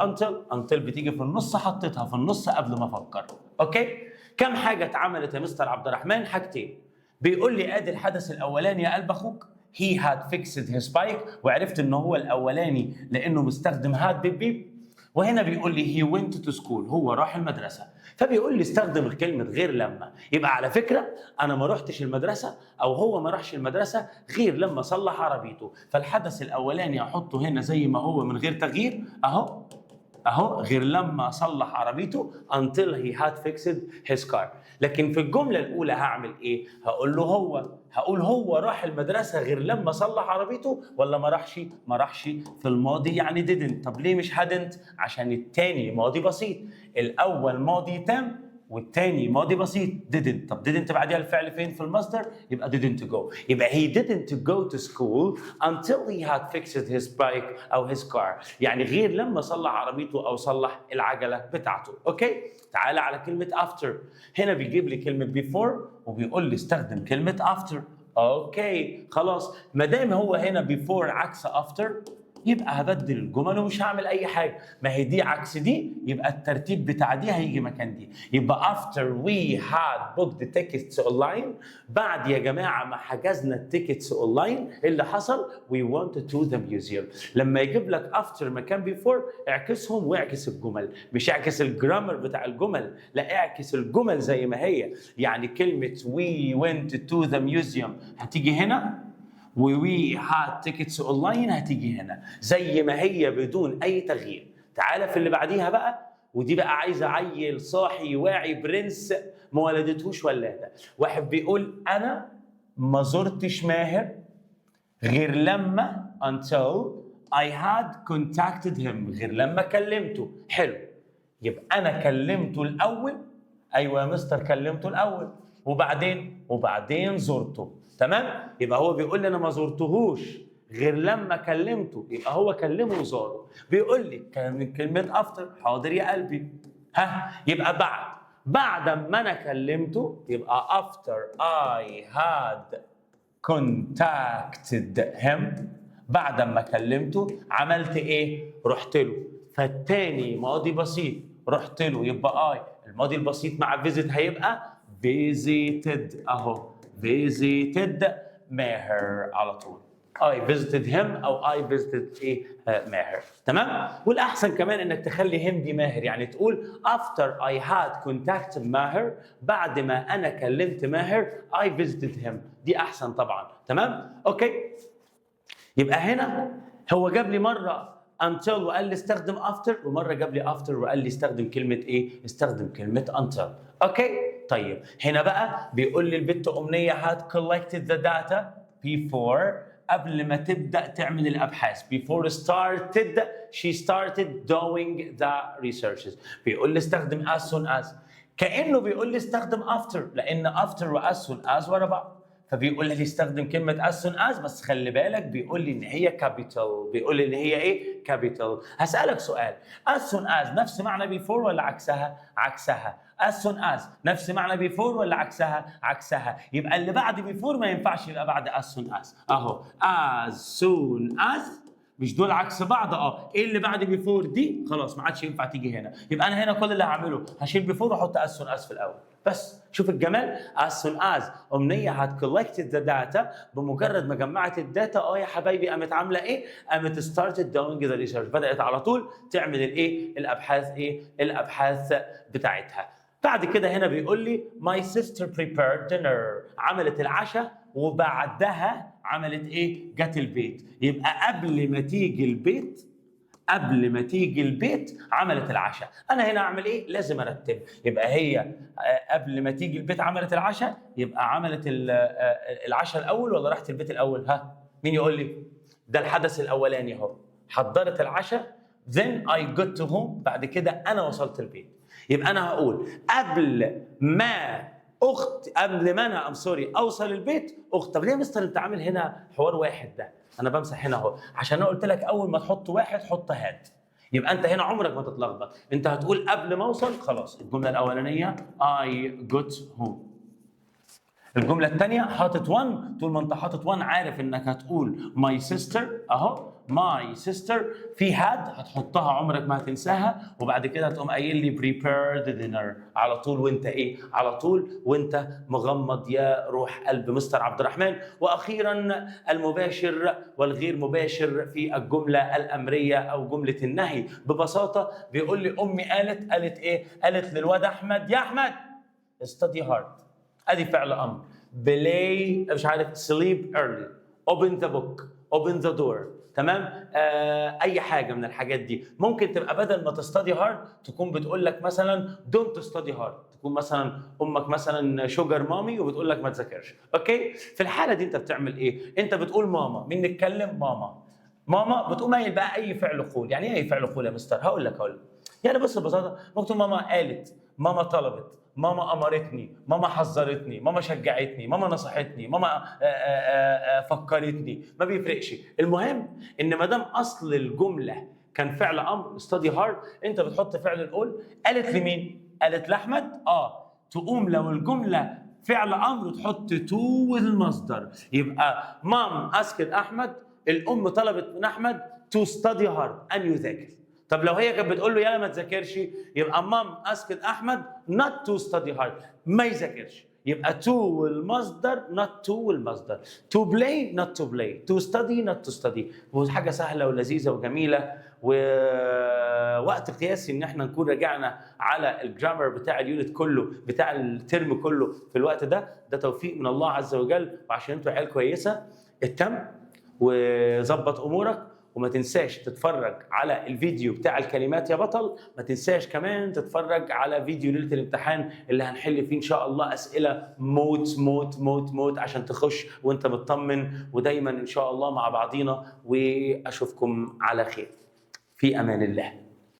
Speaker 1: until بتيجي في النص، حطيتها في النص قبل ما افكر. اوكي كم حاجه اتعملت يا مستر عبد الرحمن؟ حاجتين. بيقول لي ادي الحدث الاولاني يا قلب اخوك he had fixed his bike وعرفت ان هو الاولاني لانه مستخدم had بيب. وهنا بيقول لي he went to school هو راح المدرسه، فبيقول لي استخدم كلمه غير لما. يبقى على فكره انا ما رحتش المدرسه او هو ما راحش المدرسه غير لما صلح عربيته، فالحدث الاولاني احطه هنا زي ما هو من غير تغيير اهو غير لما صلح عربيته until he had fixed his car. لكن في الجمله الاولى هعمل ايه؟ هقول هو راح المدرسه غير لما صلح عربيته ولا ما راحش؟ ما راحش في الماضي يعني didn't. طب ليه مش hadn't؟ عشان الثاني ماضي بسيط، الاول ماضي تام والتاني ماضي بسيط didn't. طب didn't بعديها الفعل فين في المصدر؟ يبقى didn't go. يبقى he didn't go to school until he had fixed his bike أو his car. يعني غير لما صلح عربيته أو صلح العجلة بتاعته. أوكي؟ تعالى على كلمة after. هنا بيجيب لي كلمة before وبيقول لي استخدم كلمة after. أوكي خلاص ما دام هو هنا before عكس after يبقى هبدل الجمل ومش هعمل اي حاجه. ما هي دي عكس دي يبقى الترتيب بتاع دي هيجي مكان دي. يبقى after we had booked the tickets online بعد يا جماعه ما حجزنا التيكتس اونلاين اللي حصل we wanted to the museum. لما يجيب لك after مكان before اعكسهم واعكس الجمل، مش اعكس الجرامر بتاع الجمل، لا اعكس الجمل زي ما هي. يعني كلمه we went to the museum هتيجي هنا وي هاد تيكتس اونلاين هتيجي هنا زي ما هي بدون اي تغيير. تعالى في اللي بعديها بقى، ودي بقى عايزه عيل صاحي واعي برنس ما ولدتهوش ولاده. واحد بيقول انا ما زرتش ماهر غير لما until I had contacted him غير لما كلمته. حلو يبقى انا كلمته الاول. ايوه يا مستر كلمته الاول وبعدين زرته. تمام؟ يبقى هو بيقول لي انا ما زرتهوش غير لما كلمته، يبقى هو كلمه وزاره. بيقول لي كلمه افتر، حاضر يا قلبي. يبقى بعد ما انا كلمته يبقى after I had contacted him. بعد ما كلمته عملت ايه؟ رحت له. فالتاني ماضي بسيط رحت له يبقى الماضي البسيط مع visit هيبقى visited اهو visited ماهر على طول. I visited him أو I visited ماهر. تمام؟ والأحسن كمان إنك تخلي him دي ماهر، يعني تقول after I had contacted ماهر بعد ما أنا كلمت ماهر I visited him. دي أحسن طبعا. تمام؟ أوكي؟ يبقى هنا هو جاب لي مرة until وقال لي استخدم after، ومره جاب لي after وقال لي استخدم كلمه ايه؟ استخدم كلمه until. اوكي؟ طيب هنا بقى بيقول لي البت امنيه had collected the data before، قبل ما تبدا تعمل الابحاث. before started she started doing the researches. بيقول لي استخدم as soon as، كانه بيقول لي استخدم after، لان after و as soon as ورا بعض. فبيقول لي استخدم كلمه as soon as، بس خلي بالك بيقول لي ان هي capital، بيقول لي ان هي ايه؟ capital. هسالك سؤال، as soon as نفس معنى before ولا عكسها؟ عكسها. as soon as نفس معنى before ولا عكسها؟ عكسها. يبقى اللي بعد before ما ينفعش يبقى بعد as soon as. اهو as soon as، مش دول عكس بعض؟ ايه اللي بعد بيفور دي خلاص ما عادش ينفع تيجي هنا. يبقى انا هنا كل اللي هعمله هشيل بيفور واحط as soon as في الاول بس. شوف الجمال، as soon as امنيه had collected the data، بمجرد ما جمعت الداتا يا حبايبي قامت عامله ايه؟ قامت started doing the research، بدات على طول تعمل الايه؟ الابحاث ايه؟ الابحاث بتاعتها. بعد كده هنا بيقول لي my sister prepared dinner، عملت العشاء وبعدها عملت ايه؟ جت البيت. يبقى قبل ما تيجي البيت، قبل ما تيجي البيت عملت العشاء. انا هنا اعمل ايه؟ لازم ارتب. يبقى هي قبل ما تيجي البيت عملت العشاء، يبقى عملت العشاء الاول ولا راحت البيت الاول؟ ها مين يقول لي؟ ده الحدث الاولاني اهو، حضرت العشاء then I got to home، بعد كده انا وصلت البيت. يبقى انا هقول قبل ما قبل ما انا اوصل البيت اخت. طب ليه يا مستر انت عامل هنا حوار واحد؟ ده انا بمسح هنا اهو عشان انا قلت لك اول ما تحط واحد حط هاد. يبقى انت هنا عمرك ما تتلخبط، انت هتقول قبل ما اوصل خلاص. الجمله الاولانيه I got home. الجمله الثانيه حاطط 1، طول ما انت حاطط 1 عارف انك هتقول my sister اهو، my sister في had هتحطها عمرك ما هتنساها، وبعد كده هتقوم قايل لي prepared dinner على طول وانت ايه؟ على طول وانت مغمض يا روح قلب مستر عبد الرحمن. واخيرا المباشر والغير مباشر في الجمله الامريه او جمله النهي ببساطه بيقول لي امي قالت ايه؟ قالت للواد احمد يا احمد study hard. ادي فعل امر. play مش عارف sleep early، open the book، open the door. تمام؟ اي حاجه من الحاجات دي ممكن تبقى بدل ما تستدي هارد تكون بتقول لك مثلا دونت ستادي هارد، تكون مثلا امك مثلا شوجر مامي وبتقول لك ما تذاكرش. اوكي؟ في الحاله دي انت بتعمل ايه؟ انت بتقول ماما. مين نتكلم؟ ماما. ماما بتقوم قايل بقى اي فعل قول. يعني ايه اي فعل قول يا مستر؟ هقول لك يعني بص ببساطه ممكن ماما قالت، ماما طلبت، ماما امرتني، ماما حذرتني، ماما شجعتني، ماما نصحتني، ماما فكرتني، ما بيفرقش. المهم ان ما دام اصل الجمله كان فعل امر study hard، انت بتحط فعل القول. قالت لمين؟ قالت لاحمد. تقوم لو الجمله فعل امر تحط تو المصدر. يبقى مام اسكت احمد، الام طلبت من احمد to study hard ان يذاكر. طب لو هي كانت بتقول له يلا ما تذاكرش، يبقى مام اسكت احمد not to study hard، ما يذاكرش. يبقى to والمصدر not to والمصدر، to play not to play، to study not to study. وحاجه سهله ولذيذه وجميله ووقت قياسي ان احنا نكون راجعنا على الجرامر بتاع اليونت كله بتاع الترم كله في الوقت ده. ده توفيق من الله عز وجل، وعشان انتوا عيال كويسه اهتم وظبط امورك. وما تنساش تتفرج على الفيديو بتاع الكلمات يا بطل. ما تنساش كمان تتفرج على فيديو ليلة الامتحان اللي هنحل فيه ان شاء الله اسئلة موت موت موت موت عشان تخش وانت مطمن. ودايما ان شاء الله مع بعضينا، واشوفكم على خير في امان الله.